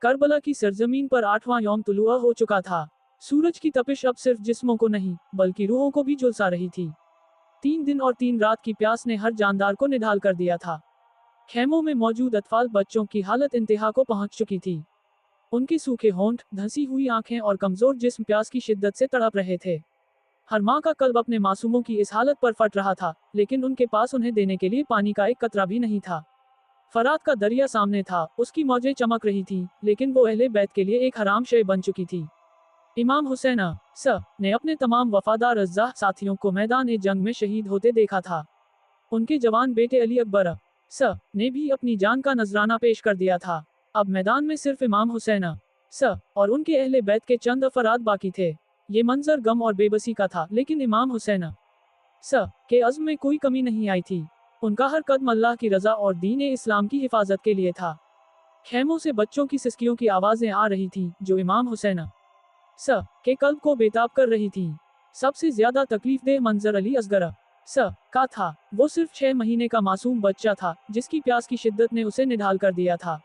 A: کربلا کی سرزمین پر 8واں یوم طلوع ہو چکا تھا۔ سورج کی تپش اب صرف جسموں کو نہیں، بلکہ روحوں کو بھی جھلسا رہی تھی۔ 3 دن اور 3 رات کی پیاس نے ہر جاندار کو نڈھال کر دیا تھا۔ خیموں میں موجود اطفال بچوں کی حالت انتہا کو پہنچ چکی تھی۔ ان کے سوکھے ہونٹ، دھنسی ہوئی آنکھیں اور کمزور جسم پیاس کی شدت سے تڑپ رہے تھے۔ ہر ماں کا قلب اپنے معصوموں کی اس حالت پر پھٹ رہا تھا، لیکن ان کے پاس انہیں دینے کے لیے پانی کا ایک قطرہ بھی نہیں تھا۔ فرات کا دریا سامنے تھا، اس کی موجیں چمک رہی تھیں، لیکن وہ اہل بیت کے لیے ایک حرام شے بن چکی تھی۔ امام حسین نے اپنے تمام وفادار اعزا ساتھیوں کو میدان جنگ میں شہید ہوتے دیکھا تھا۔ ان کے جوان بیٹے علی اکبر نے بھی اپنی جان کا نذرانہ پیش کر دیا تھا۔ اب میدان میں صرف امام حسین اور ان کے اہل بیت کے چند افراد باقی تھے۔ یہ منظر غم اور بے بسی کا تھا، لیکن امام حسین کے عزم میں کوئی کمی نہیں آئی تھی۔ ان کا ہر قدم اللہ کی رضا اور دین اسلام کی حفاظت کے لیے تھا۔ خیموں سے بچوں کی سسکیوں کی آوازیں آ رہی تھیں، جو امام حسین کے قلب کو بے تاب کر رہی تھیں۔ سب سے زیادہ تکلیف دہ منظر علی اصغر کا تھا۔ وہ صرف 6 مہینے کا معصوم بچہ تھا، جس کی پیاس کی شدت نے اسے نڈھال کر دیا تھا۔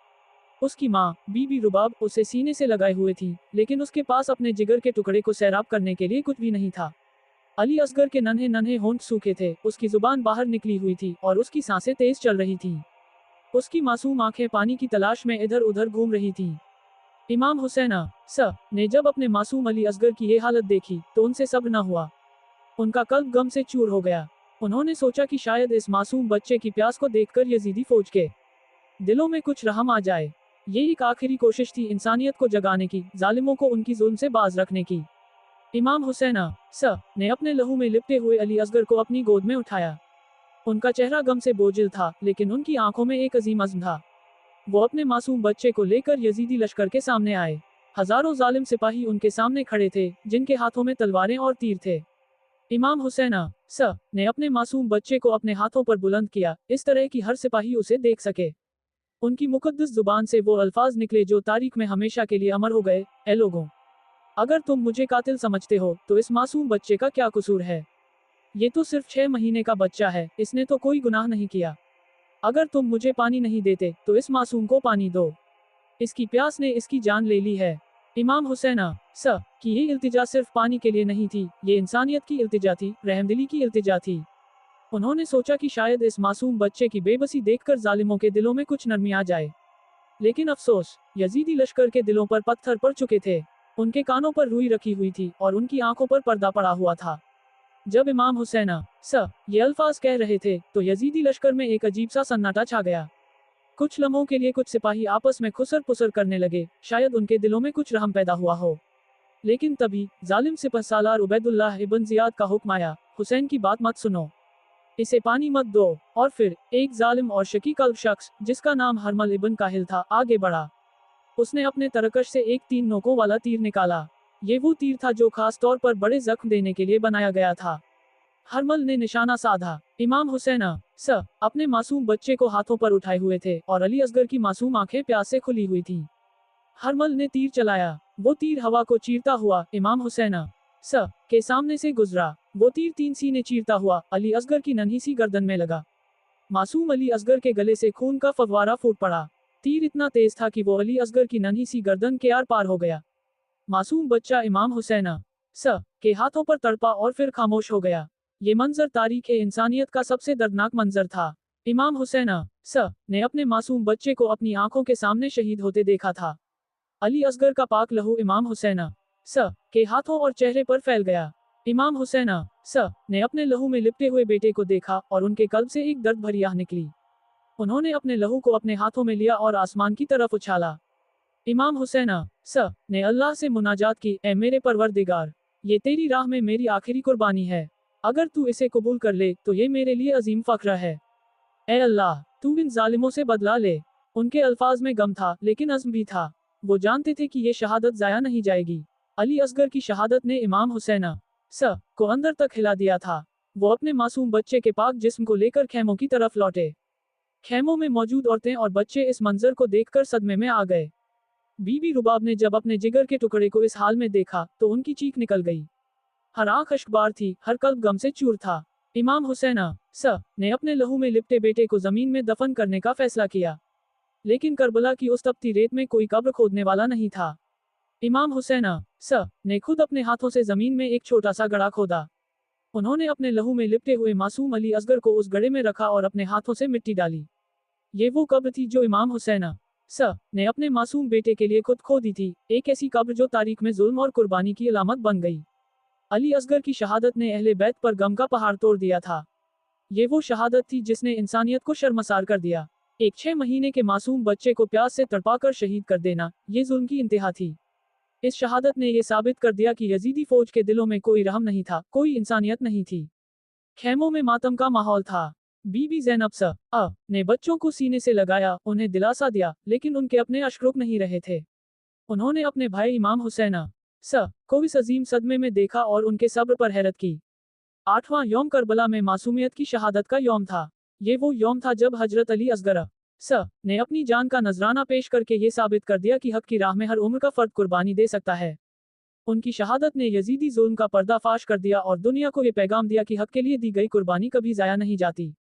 A: اس کی ماں بی بی رباب اسے سینے سے لگائے ہوئے تھی، لیکن اس کے پاس اپنے جگر کے ٹکڑے کو سیراب کرنے کے لیے کچھ بھی نہیں تھا۔ علی اصغر کے ننھے ننھے ہونٹ سوکھے تھے، اس کی زبان باہر نکلی ہوئی تھی اور اس کی سانسیں تیز چل رہی تھیں۔ اس کی معصوم آنکھیں پانی کی تلاش میں ادھر ادھر گھوم رہی تھیں۔ امام حسین نے جب اپنے معصوم علی اصغر کی یہ حالت دیکھی تو ان سے صبر نہ ہوا۔ ان کا قلب غم سے چور ہو گیا۔ انہوں نے سوچا کہ شاید اس معصوم بچے کی پیاس کو دیکھ کر یزیدی فوج کے دلوں میں کچھ رحم آ جائے۔ یہ ایک آخری کوشش تھی انسانیت کو جگانے کی، ظالموں کو ان کی ظلم سے باز رکھنے کی۔ امام حسین نے اپنے لہو میں لپٹے ہوئے علی اصغر کو اپنی گود میں اٹھایا۔ ان کا چہرہ غم سے بوجھل تھا، لیکن ان کی آنکھوں میں ایک عظیم عزم تھا۔ وہ اپنے معصوم بچے کو لے کر یزیدی لشکر کے سامنے آئے۔ ہزاروں ظالم سپاہی ان کے سامنے کھڑے تھے، جن کے ہاتھوں میں تلواریں اور تیر تھے۔ امام حسین نے اپنے معصوم بچے کو اپنے ہاتھوں پر بلند کیا، اس طرح کہ ہر سپاہی اسے دیکھ سکے۔ ان کی مقدس زبان سے وہ الفاظ نکلے جو تاریخ میں ہمیشہ کے لیے امر ہو گئے، اے لوگوں! اگر تم مجھے قاتل سمجھتے ہو تو اس معصوم بچے کا کیا قصور ہے؟ یہ تو صرف 6 مہینے کا بچہ ہے، اس نے تو کوئی گناہ نہیں کیا۔ اگر تم مجھے پانی نہیں دیتے تو اس معصوم کو پانی دو۔ اس کی پیاس نے اس کی جان لے لی ہے۔ इमाम हुसैन स कि ये इल्तिजा सिर्फ पानी के लिए नहीं थी, ये इंसानियत की इल्तिजा थी, रहमदिली की इल्तिजा थी। उन्होंने सोचा कि शायद इस मासूम बच्चे की बेबसी देखकर जालिमों के दिलों में कुछ नरमी आ जाए। लेकिन अफसोस, यजीदी लश्कर के दिलों पर पत्थर पड़ चुके थे। उनके कानों पर रुई रखी हुई थी और उनकी आंखों पर पर्दा पड़ा हुआ था। जब इमाम हुसैन स ये अल्फाज कह रहे थे, तो यजीदी लश्कर में एक अजीब सा सन्नाटा छा गया। कुछ लम्हों के लिए कुछ सिपाही आपस में खुसर पुसर करने लगे, शायद उनके दिलों में कुछ रहम पैदा हुआ हो। लेकिन तभी जालिम सिपहसालार उबैदुल्लाह इब्न जियाद का हुक्म आया, हुसैन की बात मत सुनो, इसे पानी मत दो। और फिर एक जालिम और शकी कल्ब शख्स, जिसका नाम हरमल इब्न काहिल था, आगे बढ़ा। उसने अपने तरकश से एक 3 नोकों वाला तीर निकाला। ये वो तीर था जो खास तौर पर बड़े जख्म देने के लिए बनाया गया था। हरमल ने निशाना साधा। इमाम हुसैन स अपने मासूम बच्चे को हाथों पर उठाए हुए थे और अली असगर की मासूम आंखें प्यास से खुली हुई थीं। हरमल ने तीर चलाया। वो तीर हवा को चीरता हुआ इमाम हुसैन स के सामने से गुजरा। वो तीर 3 सीने चीरता हुआ अली असगर की नन्ही सी गर्दन में लगा। मासूम अली असगर के गले से खून का फव्वारा फूट पड़ा। तीर इतना तेज था कि वो अली असगर की नन्ही सी गर्दन के आर पार हो गया। मासूम बच्चा इमाम हुसैन स के हाथों पर तड़पा और फिर खामोश हो गया। ये मंजर तारीख इंसानियत का सबसे दर्दनाक मंजर था। इमाम हुसैन स ने अपने मासूम बच्चे को अपनी आंखों के सामने शहीद होते देखा था। अली असगर का पाक लहू इमाम हुसैन स के हाथों और चेहरे पर फैल गया। इमाम हुसैन स ने अपने लहू में लिपटे हुए बेटे को देखा और उनके कल्ब से एक दर्द भरी आह निकली। उन्होंने अपने लहू को अपने हाथों में लिया और आसमान की तरफ उछाला। इमाम हुसैन स ने अल्लाह से मुनाजात की, ए मेरे परवरदिगार, ये तेरी राह में मेरी आखिरी कुर्बानी है। अगर तू इसे कबूल कर ले तो ये मेरे लिए अजीम फख्र है। ए अल्लाह, तू इन जालिमों से बदला ले। उनके अल्फाज में गम था, लेकिन अज़्म भी था। वो जानते थे कि ये शहादत जाया नहीं जाएगी। अली असगर की शहादत ने इमाम हुसैन स को अंदर तक हिला दिया था। वो अपने मासूम बच्चे के पाक जिस्म को लेकर खेमों की तरफ लौटे। खेमों में मौजूद औरतें और बच्चे इस मंजर को देखकर सदमे में आ गए। बीबी रुबाब ने जब अपने जिगर के टुकड़े को इस हाल में देखा, तो उनकी चीख निकल गई। हर आंख अश्कबार थी, हर कल्ब गम से चूर था। इमाम हुसैन स ने अपने लहू में लिपटे बेटे को जमीन में दफन करने का फैसला किया। लेकिन करबला की उस तपती रेत में कोई कब्र खोदने वाला नहीं था। इमाम हुसैन स ने खुद अपने हाथों से जमीन में एक छोटा सा गड्ढा खोदा। उन्होंने अपने लहू में लिपटे हुए मासूम अली असगर को उस गड्ढे में रखा और अपने हाथों से मिट्टी डाली। ये वो कब्र थी जो इमाम हुसैन स ने अपने मासूम बेटे के लिए खुद खो दी थी, एक ऐसी कब्र जो तारीख में जुल्म और कुर्बानी की अलामत बन गई। अली असगर की शहादत ने अहले बैत पर गम का पहाड़ तोड़ दिया था। ये वो शहादत थी जिसने इंसानियत को शर्मसार कर दिया। एक 6 महीने के मासूम बच्चे को प्यास से तड़पाकर शहीद कर देना, ये जुल्म की इंतहा थी। इस शहादत ने ये साबित कर दिया कि यजीदी फौज के दिलों में कोई रहम नहीं था, कोई इंसानियत नहीं थी। खेमों में मातम का माहौल था। बीबी ज़ैनब स ने बच्चों को सीने से लगाया, उन्हें दिलासा दिया, लेकिन उनके अपने अश्क रुक नहीं रहे थे। उन्होंने अपने भाई इमाम हुसैन स को इस अजीम सदमे में देखा और उनके सब्र पर हैरत की। 8वां यौम करबला में मासूमियत की शहादत का यौम था। ये वो यौम था जब हजरत अली असगर स ने अपनी जान का नजराना पेश करके ये साबित कर दिया कि हक की राह में हर उम्र का फर्द कुर्बानी दे सकता है। उनकी शहादत ने यजीदी जुल्म का पर्दाफाश कर दिया और दुनिया को ये पैगाम दिया कि हक के लिए दी गई कुर्बानी कभी जाया नहीं जाती।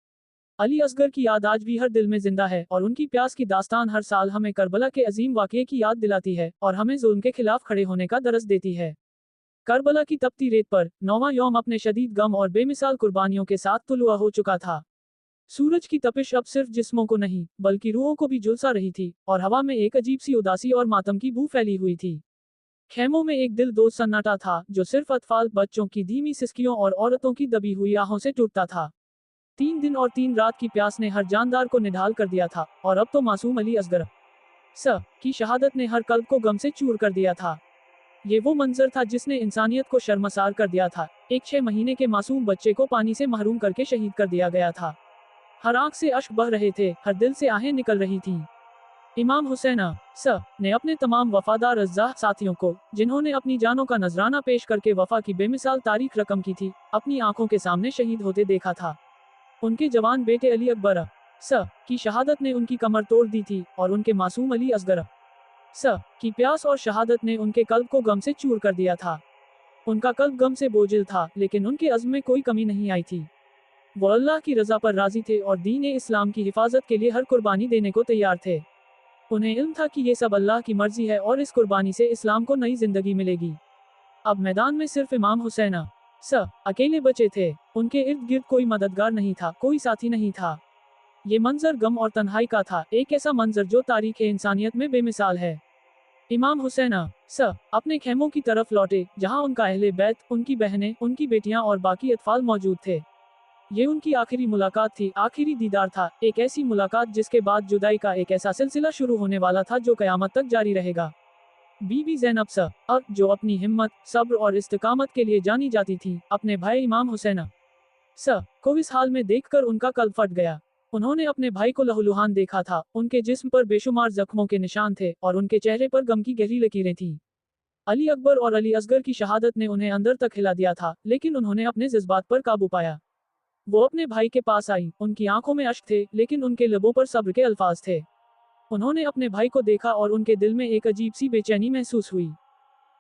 A: अली असगर की याद आज भी हर दिल में जिंदा है और उनकी प्यास की दास्तान हर साल हमें करबला के अजीम वाक़ये की याद दिलाती है और हमें जुल्म के खिलाफ खड़े होने का दरस देती है। करबला की तपती रेत पर 9वां यौम अपने शदीद गम और बेमिसाल कुर्बानियों के साथ तुलुआ हो चुका था। सूरज की तपिश अब सिर्फ जिस्मों को नहीं, बल्कि रूहों को भी झुलसा रही थी और हवा में एक अजीब सी उदासी और मातम की बू फैली हुई थी। खेमों में एक दिल दोज सन्नाटा था, जो सिर्फ अतफाल, बच्चों की धीमी सिसकियों और औरतों की दबी हुई आहों से टूटता था। 3 दिन और 3 रात की प्यास ने हर जानदार को निढाल कर दिया था, और अब तो मासूम अली असगर स की शहादत ने हर कल्ब को गम से चूर कर दिया था। ये वो मंजर था जिसने इंसानियत को शर्मसार कर दिया था। एक 6 महीने के मासूम बच्चे को पानी से महरूम करके शहीद कर दिया गया था। हर आंख से अश्क बह रहे थे, हर दिल से आहें निकल रही थीं। इमाम हुसैन स ने अपने तमाम वफादार अज़्ज़ा साथियों को, जिन्होंने अपनी जानों का नजराना पेश करके वफा की बेमिसाल तारीख रकम की थी, अपनी आंखों के सामने शहीद होते देखा था। उनके जवान बेटे अली अकबर स की शहादत ने उनकी कमर तोड़ दी थी और उनके मासूम अली असगर स की प्यास और शहादत ने उनके कल्ब को गम से चूर कर दिया था। उनका कल्ब गम से बोझिल था, लेकिन उनके अज़्म में कोई कमी नहीं आई थी। वो अल्लाह की रज़ा पर राज़ी थे और दीन इस्लाम की हिफाजत के लिए हर कुर्बानी देने को तैयार थे। उन्हें इल्म था कि ये सब अल्लाह की मर्जी है और इस कुर्बानी से इस्लाम को नई जिंदगी मिलेगी। अब मैदान में सिर्फ इमाम हुसैन अकेले बचे थे। उनके इर्द गिर्द कोई मददगार नहीं था, कोई साथी नहीं था। ये मंजर गम और तन्हाई का था, एक ऐसा मंजर जो तारीख इंसानियत में बेमिसाल है। इमाम हुसैन अपने खेमों की तरफ लौटे, जहां उनका अहले बैत, उनकी बहनें, उनकी बेटियां और बाकी अतफाल मौजूद थे। ये उनकी आखिरी मुलाकात थी, आखिरी दीदार था, एक ऐसी मुलाकात जिसके बाद जुदाई का एक ऐसा सिलसिला शुरू होने वाला था जो कयामत तक जारी रहेगा। बीबी ज़ैनब जो अपनी हिम्मत, सब्र और इस्तिकामत के लिए जानी जाती थी, अपने भाई इमाम हुसैन को इस हाल में देखकर उनका कल्ब फट गया। उन्होंने अपने भाई को लहूलुहान देखा था, उनके जिस्म पर बेशुमार जख्मों के निशान थे और उनके चेहरे पर गम की गहरी लकीरें थीं। अली अकबर और अली असगर की शहादत ने उन्हें अंदर तक हिला दिया था, लेकिन उन्होंने अपने जज्बात पर काबू पाया। वो अपने भाई के पास आई, उनकी आंखों में अश्क थे, लेकिन उनके लबों पर सब्र के अल्फाज थे। उन्होंने अपने भाई को देखा और उनके दिल में एक अजीब सी बेचैनी महसूस हुई।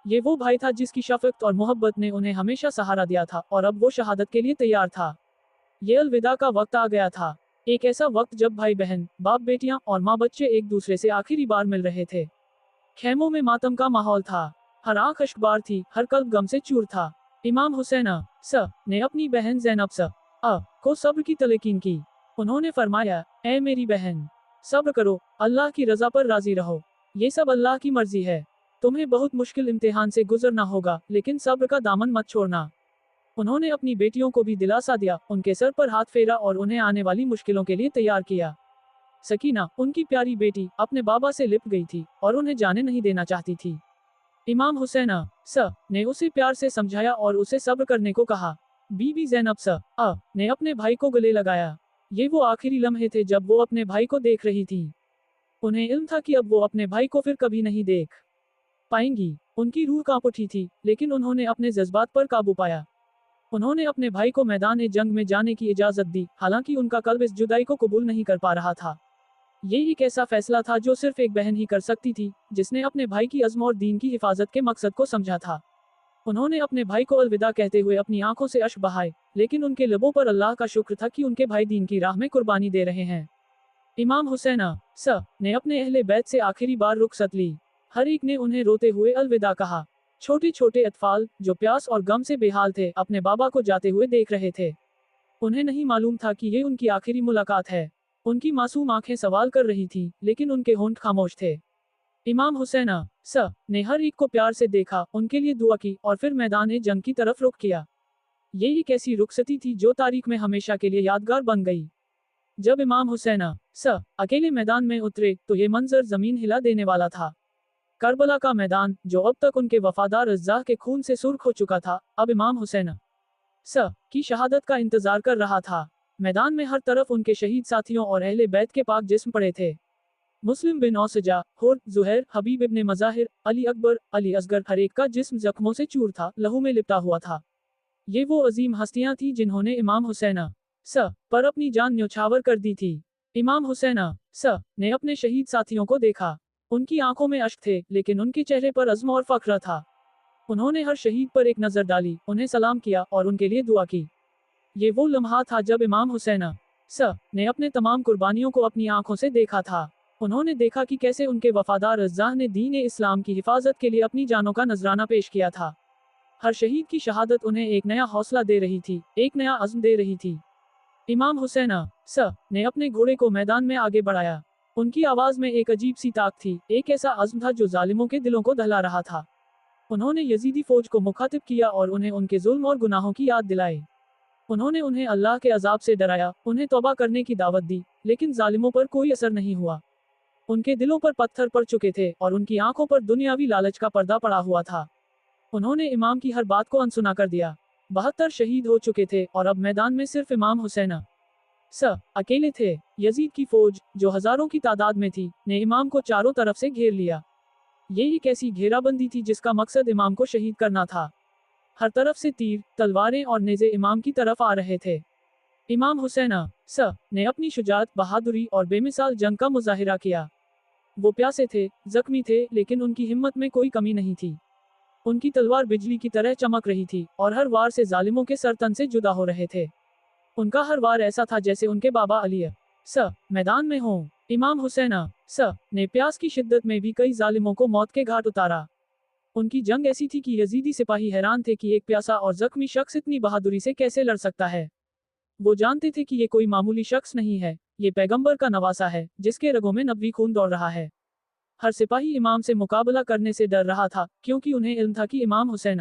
A: ये वो भाई था जिसकी शफकत और मोहब्बत ने उन्हें हमेशा सहारा दिया था और अब वो शहादत के लिए तैयार था। ये अलविदा का वक्त आ गया था, एक ऐसा वक्त जब भाई बहन, बाप बेटियां और माँ बच्चे एक दूसरे से आखिरी बार मिल रहे थे। खेमों में मातम का माहौल था, हर आंख अश्कबार थी, हर कल्ब गम से चूर था। इमाम हुसैन ने अपनी बहन ज़ैनब को सब्र की तलकीन की। उन्होंने फरमाया, ऐ मेरी बहन, सब्र करो, अल्लाह की रजा पर राजी रहो। ये सब अल्लाह की मर्जी है। तुम्हें बहुत मुश्किल इम्तिहान से गुजरना होगा, लेकिन सब्र का दामन मत छोड़ना। उन्होंने अपनी बेटियों को भी दिलासा दिया, उनके सर पर हाथ फेरा और उन्हें आने वाली मुश्किलों के लिए तैयार किया। सकीना, उनकी प्यारी बेटी, अपने बाबा से लिपट गई थी और उन्हें जाने नहीं देना चाहती थी। इमाम हुसैन ने उसे प्यार से समझाया और उसे सब्र करने को कहा। बीबी ज़ैनब ने अपने भाई को गले लगाया। ये वो आखिरी लम्हे थे जब वो अपने भाई को देख रही थी। उन्हें इल्म था कि अब वो अपने भाई को फिर कभी नहीं देख पाएंगी। उनकी रूह कांप उठी थी, लेकिन उन्होंने अपने जज्बात पर काबू पाया। उन्होंने अपने भाई को मैदान जंग में जाने की इजाजत दी, हालांकि उनका कल्ब इस जुदाई को कबूल नहीं कर पा रहा था। ये एक ऐसा फैसला था जो सिर्फ एक बहन ही कर सकती थी, जिसने अपने भाई की अज़्म और दीन की हिफाजत के मकसद को समझा था। उन्होंने अपने भाई को अलविदा कहते हुए अपनी आंखों से अश्क बहाए, लेकिन उनके लबों पर अल्लाह का शुक्र था कि उनके भाई दीन की राह में कुर्बानी दे रहे हैं। इमाम हुसैन ने अपने अहले बैत से आखिरी बार रुखसत ली। हर एक ने उन्हें रोते हुए अलविदा कहा। छोटे छोटे अतफाल, जो प्यास और गम से बेहाल थे, अपने बाबा को जाते हुए देख रहे थे। उन्हें नहीं मालूम था कि ये उनकी आखिरी मुलाकात है। उनकी मासूम आंखें सवाल कर रही थीं, लेकिन उनके होंठ खामोश थे। इमाम हुसैन ने हर एक को प्यार से देखा, उनके लिए दुआ की और फिर मैदान जंग की तरफ रुख किया। ये एक ऐसी रुखसती थी जो तारीख में हमेशा के लिए यादगार बन गई। जब इमाम हुसैन अकेले मैदान में उतरे, तो ये मंजर जमीन हिला देने वाला था। करबला का मैदान, जो अब तक उनके वफादार अज़्ज़ा के खून से सुर्ख हो चुका था, अब इमाम हुसैन की शहादत का इंतजार कर रहा था। मैदान में हर तरफ उनके शहीद साथियों और अहले बैत के पाक जिस्म पड़े थे। मुस्लिम बिन औसजा, हुर, जुहैर, हबीब इब्ने मज़ाहिर, अली अकबर, अली असगर, हर एक का जिस्म जख्मों से चूर था, लहू में लिपटा हुआ था। ये वो अजीम हस्तियां थीं जिन्होंने इमाम हुसैन पर अपनी जान न्यौछावर कर दी थी। इमाम हुसैन ने अपने शहीद साथियों को देखा। उनकी आंखों में अश्क थे, लेकिन उनके चेहरे पर अज़्म और फ़ख्र था। उन्होंने हर शहीद पर एक नज़र डाली, उन्हें सलाम किया और उनके लिए दुआ की। ये वो लम्हा था जब इमाम हुसैन ने अपने तमाम कुर्बानियों को अपनी आंखों से देखा था। उन्होंने देखा कि कैसे उनके वफादार अज़्ज़ा ने दीन इस्लाम की हिफाजत के लिए अपनी जानों का नजराना पेश किया था। हर शहीद की शहादत उन्हें एक नया हौसला दे रही थी, एक नया अज़्म दे रही थी। इमाम हुसैन ने अपने घोड़े को मैदान में आगे बढ़ाया। उनकी आवाज में एक अजीब सी ताक थी, एक ऐसा अज़्म था जो जालिमों के दिलों को दहला रहा था। उन्होंने यजीदी फौज को मुखातिब किया और उन्हें उनके जुल्म और गुनाहों की याद दिलाई। उन्होंने उन्हें अल्लाह के अजाब से डराया, उन्हें तौबा करने की दावत दी, लेकिन जालिमों पर कोई असर नहीं हुआ। उनके दिलों पर पत्थर पड़ चुके थे और उनकी आंखों पर दुनियावी लालच का पर्दा पड़ा हुआ था। उन्होंने इमाम की हर बात को अनसुना कर दिया। 72 शहीद हो चुके थे और अब मैदान में सिर्फ इमाम हुसैन अकेले थे। यजीद की फौज, जो हजारों की तादाद में थी, ने इमाम को चारों तरफ से घेर लिया। ये एक ऐसी घेराबंदी थी जिसका मकसद इमाम को शहीद करना था। हर तरफ से तीर, तलवारें और नेज़े इमाम की तरफ आ रहे थे। इमाम हुसैन ने अपनी शुजाअत, बहादुरी और बेमिसाल जंग का मुजाहिरा किया। वो प्यासे थे, जख्मी थे, लेकिन उनकी हिम्मत में कोई कमी नहीं थी। उनकी तलवार बिजली की तरह चमक रही थी और हर वार से जालिमों के सर तन से जुदा हो रहे थे। उनका हर वार ऐसा था जैसे उनके बाबा अली मैदान में हों। इमाम हुसैन ने प्यास की शिद्दत में भी कई जालिमों को मौत के घाट उतारा। उनकी जंग ऐसी थी कि यजीदी सिपाही हैरान थे कि एक प्यासा और जख्मी शख्स इतनी बहादुरी से कैसे लड़ सकता है। वो जानते थे कि ये कोई मामूली शख्स नहीं है, ये पैगंबर का नवासा है, जिसके रगों में नबवी खून दौड़ रहा है। हर सिपाही इमाम से मुकाबला करने से डर रहा था, क्योंकि उन्हें इल्म था कि इमाम हुसैन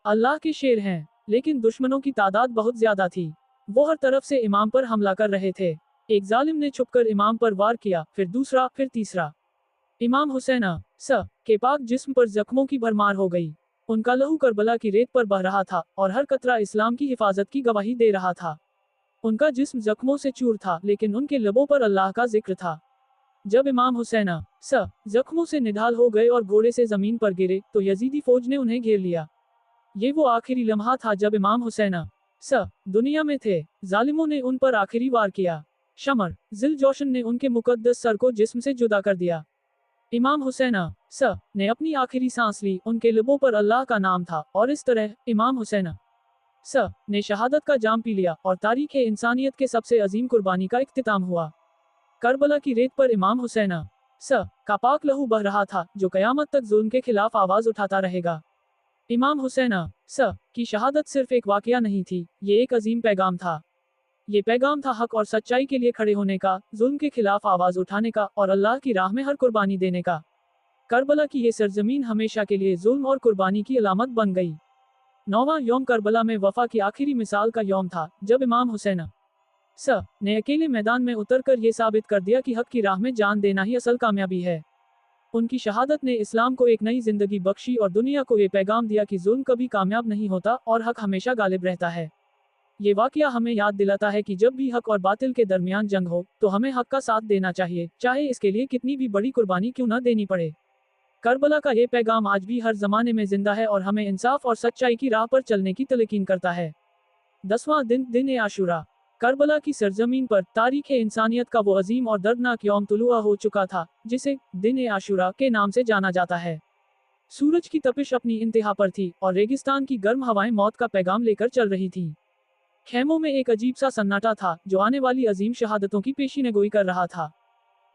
A: अल्लाह के शेर हैं। लेकिन दुश्मनों की तादाद बहुत ज्यादा थी। वो हर तरफ से इमाम पर हमला कर रहे थे। एक जालिम ने छुपकर इमाम पर वार किया, फिर दूसरा, फिर तीसरा। इमाम हुसैन के पाक जिस्म पर जख्मों की भरमार हो गई। उनका लहू करबला की रेत पर बह रहा था और हर कतरा इस्लाम की हिफाजत की गवाही दे रहा था। उनका जिस्म जख्मों से चूर था, लेकिन उनके लबों पर अल्लाह का जिक्र था। जब इमाम हुसैन जख्मों से निढाल हो गए और घोड़े से जमीन पर गिरे, तो यजीदी फौज ने उन्हें घेर लिया। ये वो आखिरी लम्हा था जब इमाम हुसैन दुनिया में थे। जालिमों ने उन पर आखिरी वार किया। शमर जिल जोशन ने उनके मुकद्दस सर को जिस्म से जुदा कर दिया। इमाम हुसैन ने अपनी आखिरी सांस ली, उनके लबों पर अल्लाह का नाम था, और इस तरह इमाम हुसैन ने शहादत का जाम पी लिया और तारीख इंसानियत के सबसे अजीम कुर्बानी का इख्तिताम हुआ। करबला की रेत पर इमाम हुसैन का पाक लहू बह रहा था, जो कयामत तक जुल्म के खिलाफ आवाज उठाता रहेगा। इमाम हुसैन की शहादत सिर्फ एक वाकया नहीं थी, ये एक अजीम पैगाम था। ये पैगाम था हक और सच्चाई के लिए खड़े होने का, जुल्म के खिलाफ आवाज उठाने का, और अल्लाह की राह में हर कुर्बानी देने का। करबला की ये सरजमीन हमेशा के लिए जुल्म और कुर्बानी की अलामत बन गई। 9वां यौम करबला में वफा की आखिरी मिसाल का यौम था, जब इमाम हुसैन ने अकेले मैदान में उतरकर ये साबित कर दिया कि हक की राह में जान देना ही असल कामयाबी है। उनकी शहादत ने इस्लाम को एक नई जिंदगी बख्शी और दुनिया को ये पैगाम दिया कि जुल्म कभी कामयाब नहीं होता और हक हमेशा गालिब रहता है। ये वाकया हमें याद दिलाता है कि जब भी हक और बातिल के दरमियान जंग हो, तो हमें हक का साथ देना चाहिए, चाहे इसके लिए कितनी भी बड़ी कुर्बानी क्यों न देनी पड़े। करबला का ये पैगाम आज भी हर जमाने में जिंदा है और हमें इंसाफ और सच्चाई की राह पर चलने की तलकीन करता है। 10वां दिन, दिन आशूरा। करबला की सरजमीन पर तारीख इंसानियत का वो अजीम और दर्दनाक यौम तुलुआ हो चुका था, जिसे दिन आशूरा के नाम से जाना जाता है। सूरज की तपिश अपनी इंतहा पर थी और रेगिस्तान की गर्म हवाएं मौत का पैगाम लेकर चल रही थीं। खेमों में एक अजीब सा सन्नाटा था, जो आने वाली अजीम शहादतों की पेशीनगोई कर रहा था।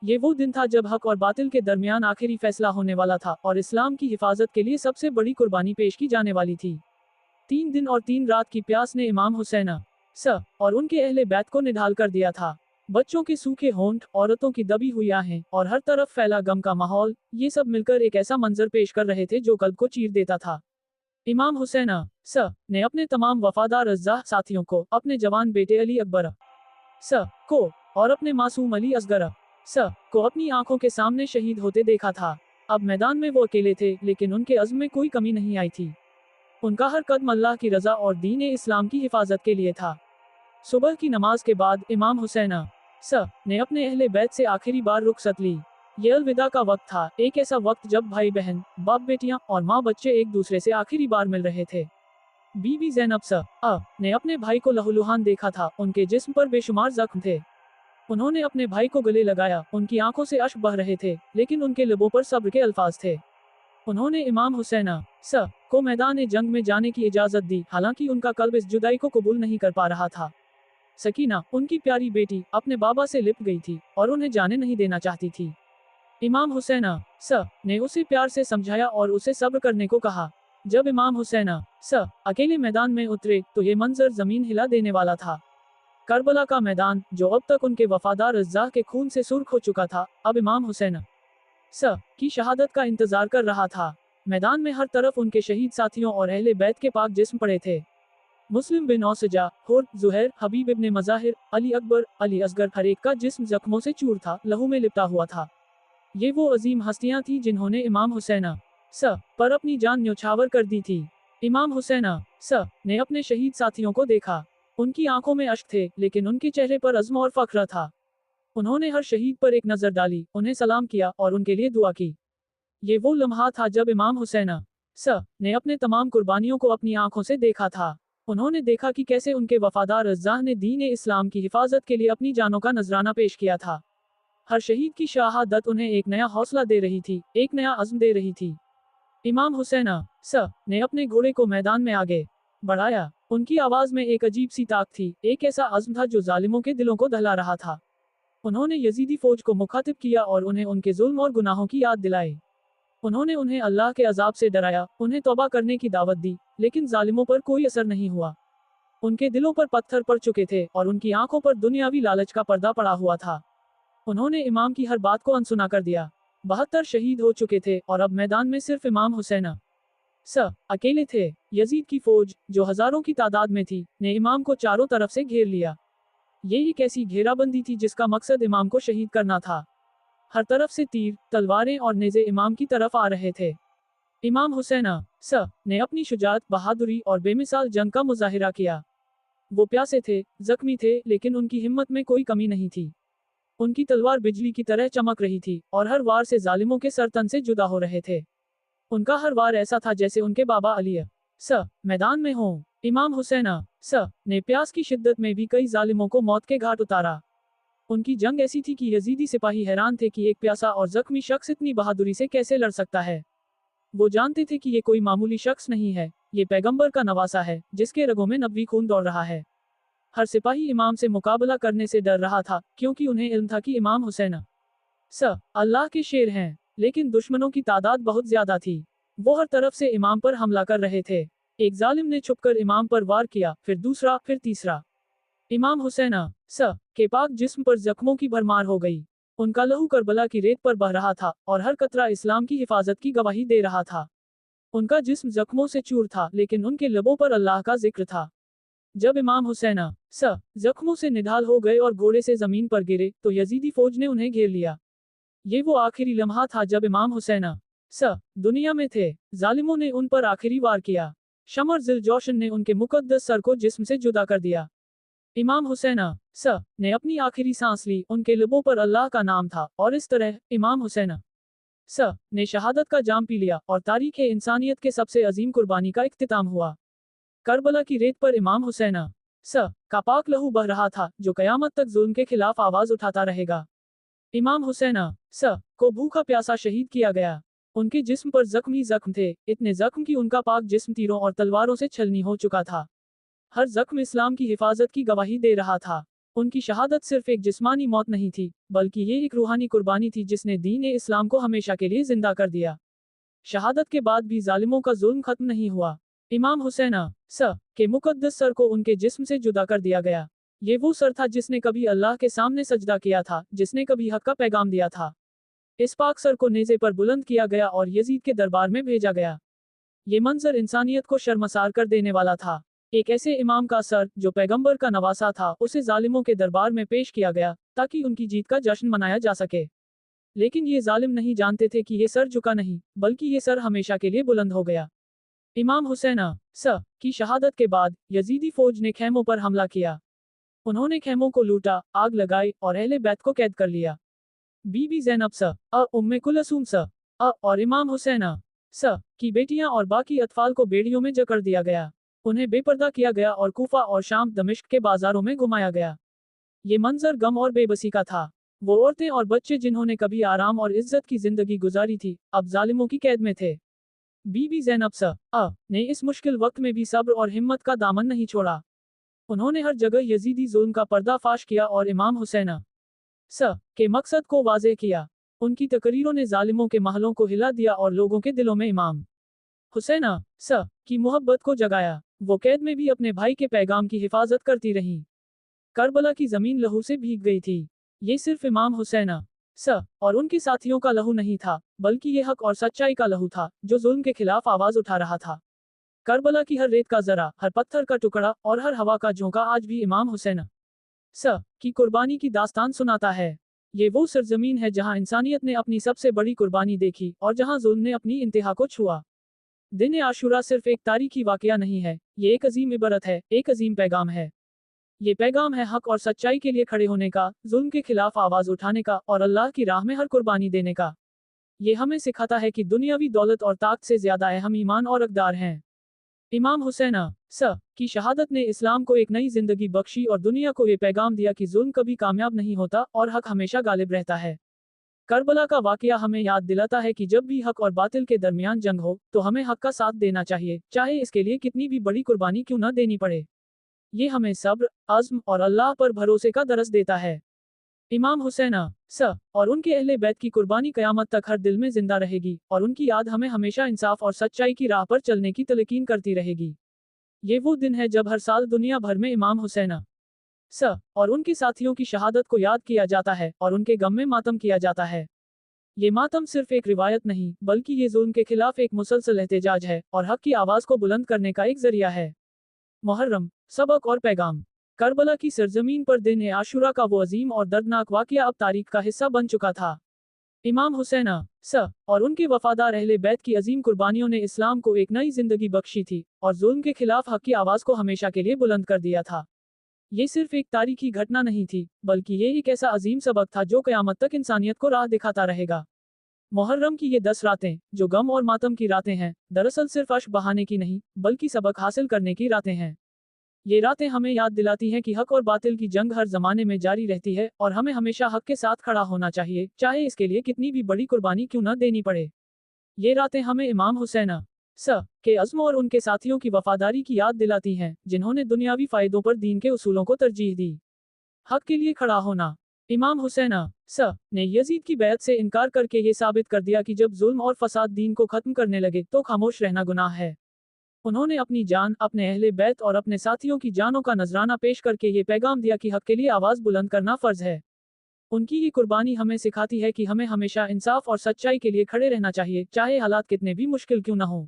A: ये वो दिन था जब हक और बातिल के दरमियान आखिरी फैसला होने वाला था और इस्लाम की हिफाजत के लिए सबसे बड़ी कुर्बानी पेश की जाने वाली थी। 3 दिन और 3 रात की प्यास ने इमाम हुसैन और उनके अहले बैत को निढाल कर दिया था। बच्चों के सूखे होंठ, औरतों की दबी हुई आहें और हर तरफ फैला गम का माहौल, ये सब मिलकर एक ऐसा मंजर पेश कर रहे थे जो कल्ब को चीर देता था। इमाम हुसैन ने अपने तमाम वफादार अज़्ज़ा साथियों को, अपने जवान बेटे अली अकबर को और अपने मासूम अली असगर को अपनी आंखों के सामने शहीद होते देखा था। अब मैदान में वो अकेले थे, लेकिन उनके अज़्म में कोई कमी नहीं आई थी। उनका हर कदम अल्लाह की रजा और दीन इस्लाम की हिफाजत के लिए था। सुबह की नमाज के बाद इमाम हुसैन ने अपने अहले बैत से आखिरी बार रुखसत ली। ये अलविदा का वक्त था, एक ऐसा वक्त जब भाई बहन, बाप बेटियां और माँ बच्चे एक दूसरे से आखिरी बार मिल रहे थे। बीबी ज़ैनब ने अपने भाई को लहूलुहान देखा था, उनके जिस्म पर बेशुमार जख्म थे। उन्होंने अपने भाई को गले लगाया, उनकी आंखों से अश्क बह रहे थे, लेकिन उनके लबों पर सब्र के अल्फाज थे। उन्होंने इमाम हुसैन को मैदान जंग में जाने की इजाजत दी, हालांकि उनका कल्ब इस जुदाई को कबूल नहीं कर पा रहा था। सकीना, उनकी प्यारी बेटी, अपने बाबा से लिपट गई थी और उन्हें जाने नहीं देना चाहती थी। इमाम हुसैन ने उसे प्यार से समझाया और उसे सब्र करने को कहा। जब इमाम हुसैन अकेले मैदान में उतरे, तो ये मंजर जमीन हिला देने वाला था। करबला का मैदान, जो अब तक उनके वफादार अज़्ज़ा के खून से सुर्ख हो चुका था, अब इमाम हुसैन की शहादत का इंतजार कर रहा था। मैदान में हर तरफ उनके शहीद साथियों और अहले बैत के पाक जिस्म पड़े थे। मुस्लिम बिन औसजा, हुर, जुहैर, हबीब इब्ने मज़ाहिर, अली अकबर, अली असगर, हर एक का जिस्म जख्मों से चूर था, लहू में लिपटा हुआ था। ये वो अजीम हस्तियां थीं जिन्होंने इमाम हुसैन पर अपनी जान न्यौछावर कर दी थी। इमाम हुसैन ने अपने शहीद साथियों को देखा। उनकी आंखों में अश्क थे, लेकिन उनके चेहरे पर अज़्म और फख्र था। उन्होंने हर शहीद पर एक नजर डाली, उन्हें सलाम किया और उनके लिए दुआ की। ये वो लम्हा था जब इमाम हुसैन ने अपने तमाम कुर्बानियों को अपनी आंखों से देखा था। उन्होंने देखा कि कैसे उनके वफादार अज़्ज़ा ने दीन इस्लाम की हिफाजत के लिए अपनी जानों का नजराना पेश किया था। हर शहीद की शहादत उन्हें एक नया हौसला दे रही थी, एक नया अज़्म दे रही थी। इमाम हुसैन ने अपने घोड़े को मैदान में आगे बढ़ाया। उनकी आवाज में एक अजीब सी ताक थी, एक ऐसा अज़्म था जो जालिमों के दिलों को दहला रहा था। उन्होंने यजीदी फौज को मुखातिब किया और उन्हें उनके जुल्म और गुनाहों की याद दिलाई। उन्होंने उन्हें अल्लाह के अजाब से डराया, उन्हें तौबा करने की दावत दी, लेकिन जालिमों पर कोई असर नहीं हुआ। उनके दिलों पर पत्थर पड़ चुके थे और उनकी आंखों पर दुनियावी लालच का पर्दा पड़ा हुआ था। उन्होंने इमाम की हर बात को अनसुना कर दिया। 72 शहीद हो चुके थे और अब मैदान में सिर्फ इमाम हुसैन अकेले थे। यजीद की फौज, जो हजारों की तादाद में थी, ने इमाम को चारों तरफ से घेर लिया। ये एक ऐसी घेराबंदी थी जिसका मकसद इमाम को शहीद करना था। हर तरफ से तीर, तलवारें और नेज़े इमाम की तरफ आ रहे थे। इमाम हुसैन ने अपनी शुजाअत, बहादुरी और बेमिसाल जंग का मुजाहिरा किया। वो प्यासे थे, जख्मी थे, लेकिन उनकी हिम्मत में कोई कमी नहीं थी। उनकी तलवार बिजली की तरह चमक रही थी और हर वार से जालिमों के सर तन से जुदा हो रहे थे। उनका हर वार ऐसा था जैसे उनके बाबा अली मैदान में हों। इमाम हुसैन ने प्यास की शिद्दत में भी कई जालिमों को मौत के घाट उतारा। उनकी जंग ऐसी थी कि यजीदी सिपाही हैरान थे कि एक प्यासा और जख्मी शख्स इतनी बहादुरी से कैसे लड़ सकता है। वो जानते थे कि ये कोई मामूली शख्स नहीं है, ये पैगंबर का नवासा है, जिसके रगों में नबवी खून दौड़ रहा है। हर सिपाही इमाम से मुकाबला करने से डर रहा था, क्योंकि उन्हें इल्म था कि इमाम हुसैन अल्लाह के शेर हैं। लेकिन दुश्मनों की तादाद बहुत ज्यादा थी। वो हर तरफ से इमाम पर हमला कर रहे थे। एक जालिम ने छुपकर इमाम पर वार किया, फिर दूसरा, फिर तीसरा। इमाम हुसैन के पाक जिस्म पर जख्मों की भरमार हो गई। उनका लहू करबला की रेत पर बह रहा था और हर कतरा इस्लाम की हिफाजत की गवाही दे रहा था। उनका जिस्म जख्मों से चूर था, लेकिन उनके लबों पर अल्लाह का जिक्र था। जब इमाम हुसैन जख्मों से निढाल हो गए और घोड़े से जमीन पर गिरे, तो यजीदी फौज ने उन्हें घेर लिया। ये वो आखिरी लम्हा था जब इमाम हुसैन दुनिया में थे। जालिमों ने उन पर आखिरी वार किया। शमर जिल जोशन ने उनके मुकद्दस सर को जिस्म से जुदा कर दिया। इमाम हुसैन ने अपनी आखिरी सांस ली, उनके लबों पर अल्लाह का नाम था, और इस तरह इमाम हुसैन ने शहादत का जाम पी लिया और तारीख इंसानियत के सबसे अजीम कुर्बानी का इख्तिताम हुआ। करबला की रेत पर इमाम हुसैन का पाक लहू बह रहा था, जो कयामत तक जुल्म के खिलाफ आवाज उठाता रहेगा। इमाम हुसैन को भूखा प्यासा शहीद किया गया। उनके जिस्म पर जख्म थे, इतने जख्म कि उनका पाक जिस्म तीरों और तलवारों से छलनी हो चुका था। हर जख्म इस्लाम की हिफाजत की गवाही दे रहा था। उनकी शहादत सिर्फ एक जिस्मानी मौत नहीं थी, बल्कि ये एक रूहानी कुर्बानी थी जिसने दीन इस्लाम को हमेशा के लिए जिंदा कर दिया। शहादत के बाद भी जालिमों का जुल्म खत्म नहीं हुआ। इमाम हुसैन के मुकद्दस सर को उनके जिस्म से जुदा कर दिया गया। ये वो सर था जिसने कभी अल्लाह के सामने सजदा किया था, जिसने कभी हक का पैगाम दिया था। इस पाक सर को नेज़े पर बुलंद किया गया और यजीद के दरबार में भेजा गया। ये मंजर इंसानियत को शर्मसार कर देने वाला था। एक ऐसे इमाम का सर, जो पैगंबर का नवासा था, उसे जालिमों के दरबार में पेश किया गया, ताकि उनकी जीत का जश्न मनाया जा सके। लेकिन ये जालिम नहीं जानते थे कि ये सर झुका नहीं, बल्कि ये सर हमेशा के लिए बुलंद हो गया। इमाम हुसैन की शहादत के बाद यजीदी फौज ने खेमों पर हमला किया। उन्होंने खेमों को लूटा, आग लगाई और अहले बैत को कैद कर लिया। बीबी ज़ैनब उम्मे कुलसूम और इमाम हुसैन की बेटियां और बाकी अतफाल को बेड़ियों में जकड़ दिया गया। उन्हें बेपर्दा किया गया और कूफा और शाम, दमिश्क के बाजारों में घुमाया गया। ये मंजर गम और बेबसी का था। वो औरतें और बच्चे जिन्होंने कभी आराम और इज्जत की जिंदगी गुजारी थी, अब जालिमों की कैद में थे। बीबी ज़ैनब ने इस मुश्किल वक्त में भी सब्र और हिम्मत का दामन नहीं छोड़ा। उन्होंने हर जगह यजीदी जुल्म का पर्दाफाश किया और इमाम हुसैन के मकसद को वाज़ेह किया। उनकी तकरीरों ने जालिमों के महलों को हिला दिया और लोगों के दिलों में इमाम हुसैन की मोहब्बत को जगाया। वो कैद में भी अपने भाई के पैगाम की हिफाजत करती रहीं। करबला की जमीन लहू से भीग गई थी। ये सिर्फ इमाम हुसैन और उनके साथियों का लहू नहीं था, बल्कि ये हक और सच्चाई का लहू था, जो जुल्म के खिलाफ आवाज उठा रहा था। करबला की हर रेत का जरा, हर पत्थर का टुकड़ा और हर हवा का झोंका आज भी इमाम हुसैन की कुर्बानी की दास्तान सुनाता है। ये वो सरजमीन है जहां इंसानियत ने अपनी सबसे बड़ी कुर्बानी देखी और जहां जुल्म ने अपनी इंतहा को छुआ। दिन आशूरा सिर्फ एक तारीखी वाकया नहीं है, ये एक अजीम इबरत है, एक अजीम पैगाम है। ये पैगाम है हक और सच्चाई के लिए खड़े होने का, जुल्म के खिलाफ आवाज उठाने का और अल्लाह की राह में हर कुर्बानी देने का। ये हमें सिखाता है कि दुनियावी दौलत और ताकत से ज्यादा अहम ईमान और अक़दार हैं। इमाम हुसैन की शहादत ने इस्लाम को एक नई जिंदगी बख्शी और दुनिया को ये पैगाम दिया कि जुल्म कभी कामयाब नहीं होता और हक हमेशा गालिब रहता है। करबला का वाकया हमें याद दिलाता है कि जब भी हक और बातिल के दरमियान जंग हो, तो हमें हक का साथ देना चाहिए, चाहे इसके लिए कितनी भी बड़ी कुर्बानी क्यों न देनी पड़े। ये हमें सब्र, अज़्म और अल्लाह पर भरोसे का दरस देता है। इमाम हुसैन और उनके अहले बैत की कुर्बानी क़यामत तक हर दिल में जिंदा रहेगी और उनकी याद हमें हमेशा इंसाफ और सच्चाई की राह पर चलने की तलकीन करती रहेगी। ये वो दिन है जब हर साल दुनिया भर में इमाम हुसैन और उनके साथियों की शहादत को याद किया जाता है और उनके गम में मातम किया जाता है। ये मातम सिर्फ एक रिवायत नहीं बल्कि ये जुल्म के खिलाफ एक मुसलसल एहतजाज है और हक की आवाज को बुलंद करने का एक जरिया है। मुहर्रम, सबक और पैगाम। करबला की सरजमीन पर दिन आशुरा का वो अजीम और दर्दनाक वाकया अब तारीख का हिस्सा बन चुका था। इमाम हुसैन और उनके वफादार अहले बैत की अजीम कुर्बानियों ने इस्लाम को एक नई जिंदगी बख्शी थी और जुल्म के खिलाफ हक की आवाज को हमेशा के लिए बुलंद कर दिया था। ये सिर्फ एक तारीखी घटना नहीं थी बल्कि ये एक ऐसा अजीम सबक था जो क़यामत तक इंसानियत को राह दिखाता रहेगा। मुहर्रम की ये 10 रातें जो गम और मातम की रातें हैं, दरअसल सिर्फ अश्क बहाने की नहीं बल्कि सबक हासिल करने की रातें हैं। ये रातें हमें याद दिलाती हैं कि हक और बातिल की जंग हर जमाने में जारी रहती है और हमें हमेशा हक के साथ खड़ा होना चाहिए, चाहे इसके लिए कितनी भी बड़ी कुर्बानी क्यों न देनी पड़े। ये रातें हमें इमाम हुसैन के अज़्म और उनके साथियों की वफादारी की याद दिलाती हैं, जिन्होंने दुनियावी फायदों पर दीन के उसूलों को तरजीह दी। हक के लिए खड़ा होना। इमाम हुसैन ने यजीद की बैत से इनकार करके ये साबित कर दिया कि जब जुल्म और फसाद दीन को खत्म करने लगे तो खामोश रहना गुनाह है। उन्होंने अपनी जान, अपने अहले बैत और अपने साथियों की जानों का नजराना पेश करके ये पैगाम दिया कि हक के लिए आवाज बुलंद करना फर्ज है। उनकी ये कुर्बानी हमें सिखाती है कि हमें हमेशा इंसाफ और सच्चाई के लिए खड़े रहना चाहिए, चाहे हालात कितने भी मुश्किल क्यों न हो।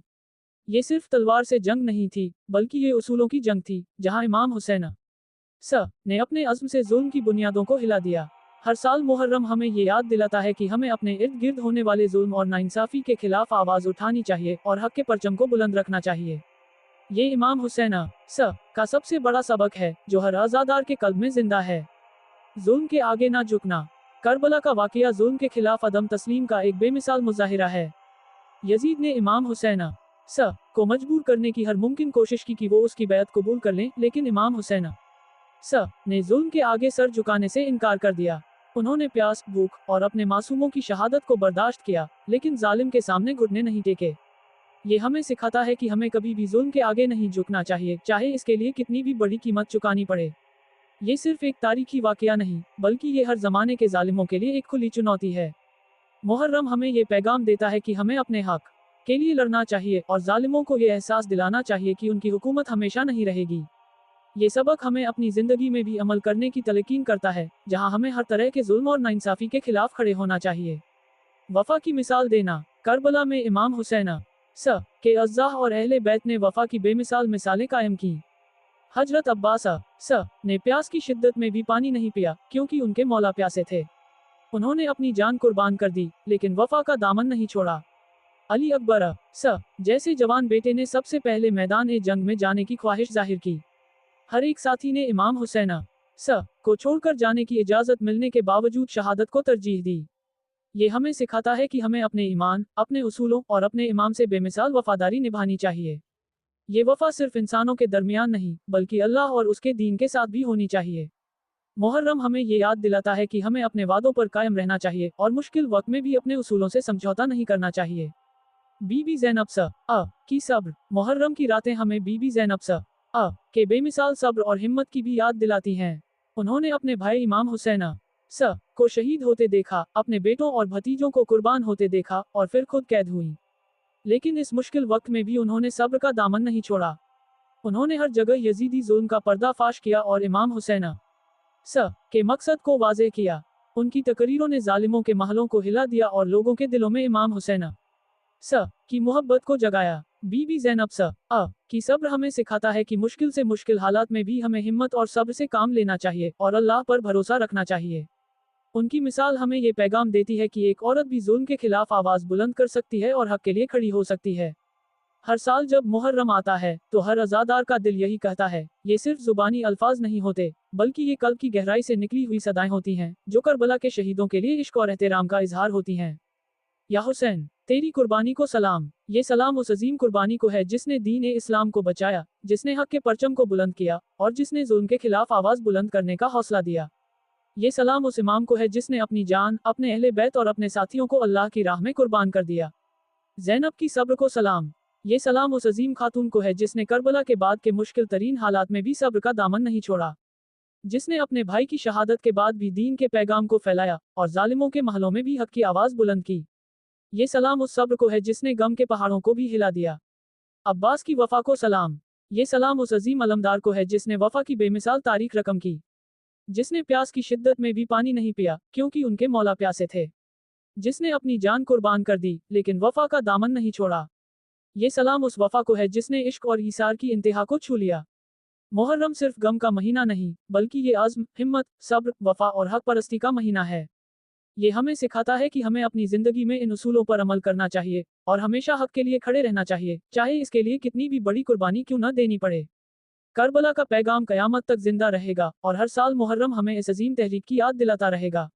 A: ये सिर्फ तलवार से जंग नहीं थी बल्कि ये उसूलों की जंग थी, जहां इमाम हुसैन ने अपने अज़्म से जुल्म की बुनियादों को हिला दिया। हर साल मुहर्रम हमें ये याद दिलाता है कि हमें अपने इर्द गिर्द होने वाले जुल्म और नाइंसाफी के खिलाफ आवाज उठानी चाहिए और हक के परचम को बुलंद रखना चाहिए। ये इमाम हुसैन का सबसे बड़ा सबक है जो हर आज़ादार के कल्ब में जिंदा है। जुल्म के आगे ना झुकना। करबला का वाकया जुल्म के खिलाफ अदम तस्लीम का एक बेमिसाल मुजाहिरा है। यजीद ने इमाम हुसैन को मजबूर करने की हर मुमकिन कोशिश की कि वो उसकी बैत कबूल कर लें, लेकिन इमाम हुसैन ने जुल्म के आगे सर झुकाने से इनकार कर दिया। उन्होंने प्यास, भूख और अपने मासूमों की शहादत को बर्दाश्त किया, लेकिन जालिम के सामने घुटने नहीं टेके। ये हमें सिखाता है कि हमें कभी भी जुल्म के आगे नहीं झुकना चाहिए, चाहे इसके लिए कितनी भी बड़ी कीमत चुकानी पड़े। ये सिर्फ एक तारीखी वाकया नहीं बल्कि ये हर जमाने के जालिमों के लिए एक खुली चुनौती है। मुहर्रम हमें ये पैगाम देता है कि हमें अपने हक के लिए लड़ना चाहिए और जालिमों को ये एहसास दिलाना चाहिए कि उनकी हुकूमत हमेशा नहीं रहेगी। ये सबक हमें अपनी जिंदगी में भी अमल करने की तलकीन करता है, जहां हमें हर तरह के जुल्म और नाइंसाफी के खिलाफ खड़े होना चाहिए। वफा की मिसाल देना। करबला में इमाम हुसैन के अज़्ज़ाह और अहले बैत ने वफा की बेमिसाल मिसालें कायम की। हजरत अब्बास ने प्यास की शिद्दत में भी पानी नहीं पिया क्योंकि उनके मौला प्यासे थे। उन्होंने अपनी जान कुर्बान कर दी लेकिन वफा का दामन नहीं छोड़ा। अली अकबर जैसे जवान बेटे ने सबसे पहले मैदान जंग में जाने की ख्वाहिश जाहिर की। हर एक साथी ने इमाम हुसैन को छोड़कर जाने की इजाजत मिलने के बावजूद शहादत को तरजीह दी। ये हमें सिखाता है कि हमें अपने ईमान, अपने उसूलों और अपने इमाम से बेमिसाल वफादारी निभानी चाहिए। ये वफा सिर्फ इंसानों के दरमियान नहीं बल्कि अल्लाह और उसके दीन के साथ भी होनी चाहिए। मुहर्रम हमें ये याद दिलाता है कि हमें अपने वादों पर कायम रहना चाहिए और मुश्किल वक्त में भी अपने उसूलों से समझौता नहीं करना चाहिए। बीबी ज़ैनब की सब्र। मुहर्रम की रातें हमें बीबी ज़ैनब के बेमिसाल सब्र और हिम्मत की भी याद दिलाती हैं। उन्होंने अपने भाई इमाम हुसैन को शहीद होते देखा, अपने बेटों और भतीजों को कुर्बान होते देखा और फिर खुद कैद हुई। लेकिन इस मुश्किल वक्त में भी उन्होंने सब्र का दामन नहीं छोड़ा। उन्होंने हर जगह यजीदी जुल्म का पर्दाफाश किया और इमाम हुसैन के मकसद को वाज़ेह किया। उनकी तकरीरों ने जालिमों के महलों को हिला दिया और लोगों के दिलों में इमाम हुसैन की मोहब्बत को जगाया। बीबी ज़ैनब की सब्र हमें सिखाता है कि मुश्किल से मुश्किल हालात में भी हमें हिम्मत और सब्र से काम लेना चाहिए और अल्लाह पर भरोसा रखना चाहिए। उनकी मिसाल हमें ये पैगाम देती है कि एक औरत भी जुल्म के खिलाफ आवाज बुलंद कर सकती है और हक के लिए खड़ी हो सकती है। हर साल जब मुहर्रम आता है तो हर अज़ादार का दिल यही कहता है। ये सिर्फ जुबानी अल्फाज नहीं होते बल्कि ये कल्ब की गहराई से निकली हुई सदाएं होती हैं जो करबला के शहीदों के लिए इश्क और एहतराम का इजहार होती हैं। या हुसैन, तेरी कुर्बानी को सलाम। ये सलाम उस अजीम कुर्बानी को है जिसने दीन इस्लाम को बचाया, जिसने हक के परचम को बुलंद किया और जिसने जुल्म के खिलाफ आवाज बुलंद करने का हौसला दिया। ये सलाम उस इमाम को है जिसने अपनी जान, अपने अहले बैत और अपने साथियों को अल्लाह की राह में कुर्बान कर दिया। ज़ैनब की सब्र को सलाम। ये सलाम उस अजीम खातून को है जिसने करबला के बाद के मुश्किल तरीन हालात में भी सब्र का दामन नहीं छोड़ा। जिसने अपने भाई की शहादत के बाद भी दीन के पैगाम को फैलाया और जालिमों के महलों में भी हक की आवाज बुलंद की। ये सलाम उस सब्र को है जिसने गम के पहाड़ों को भी हिला दिया। अब्बास की वफा को सलाम। ये सलाम उस अजीम अलमदार को है जिसने वफा की बेमिसाल तारीख रकम की, जिसने प्यास की शिद्दत में भी पानी नहीं पिया क्योंकि उनके मौला प्यासे थे, जिसने अपनी जान कुर्बान कर दी लेकिन वफा का दामन नहीं छोड़ा। ये सलाम उस वफा को है जिसने इश्क और ईसार की इंतहा को छू लिया। मुहर्रम सिर्फ गम का महीना नहीं, बल्कि ये आज़्म, हिम्मत, सब्र, वफा और हक परस्ती का महीना है। ये हमें सिखाता है कि हमें अपनी जिंदगी में इन उसूलों पर अमल करना चाहिए और हमेशा हक के लिए खड़े रहना चाहिए, चाहे इसके लिए कितनी भी बड़ी कुर्बानी क्यों न देनी पड़े। करबला का पैगाम कयामत तक जिंदा रहेगा और हर साल मुहर्रम हमें इस अजीम तहरीक की याद दिलाता रहेगा।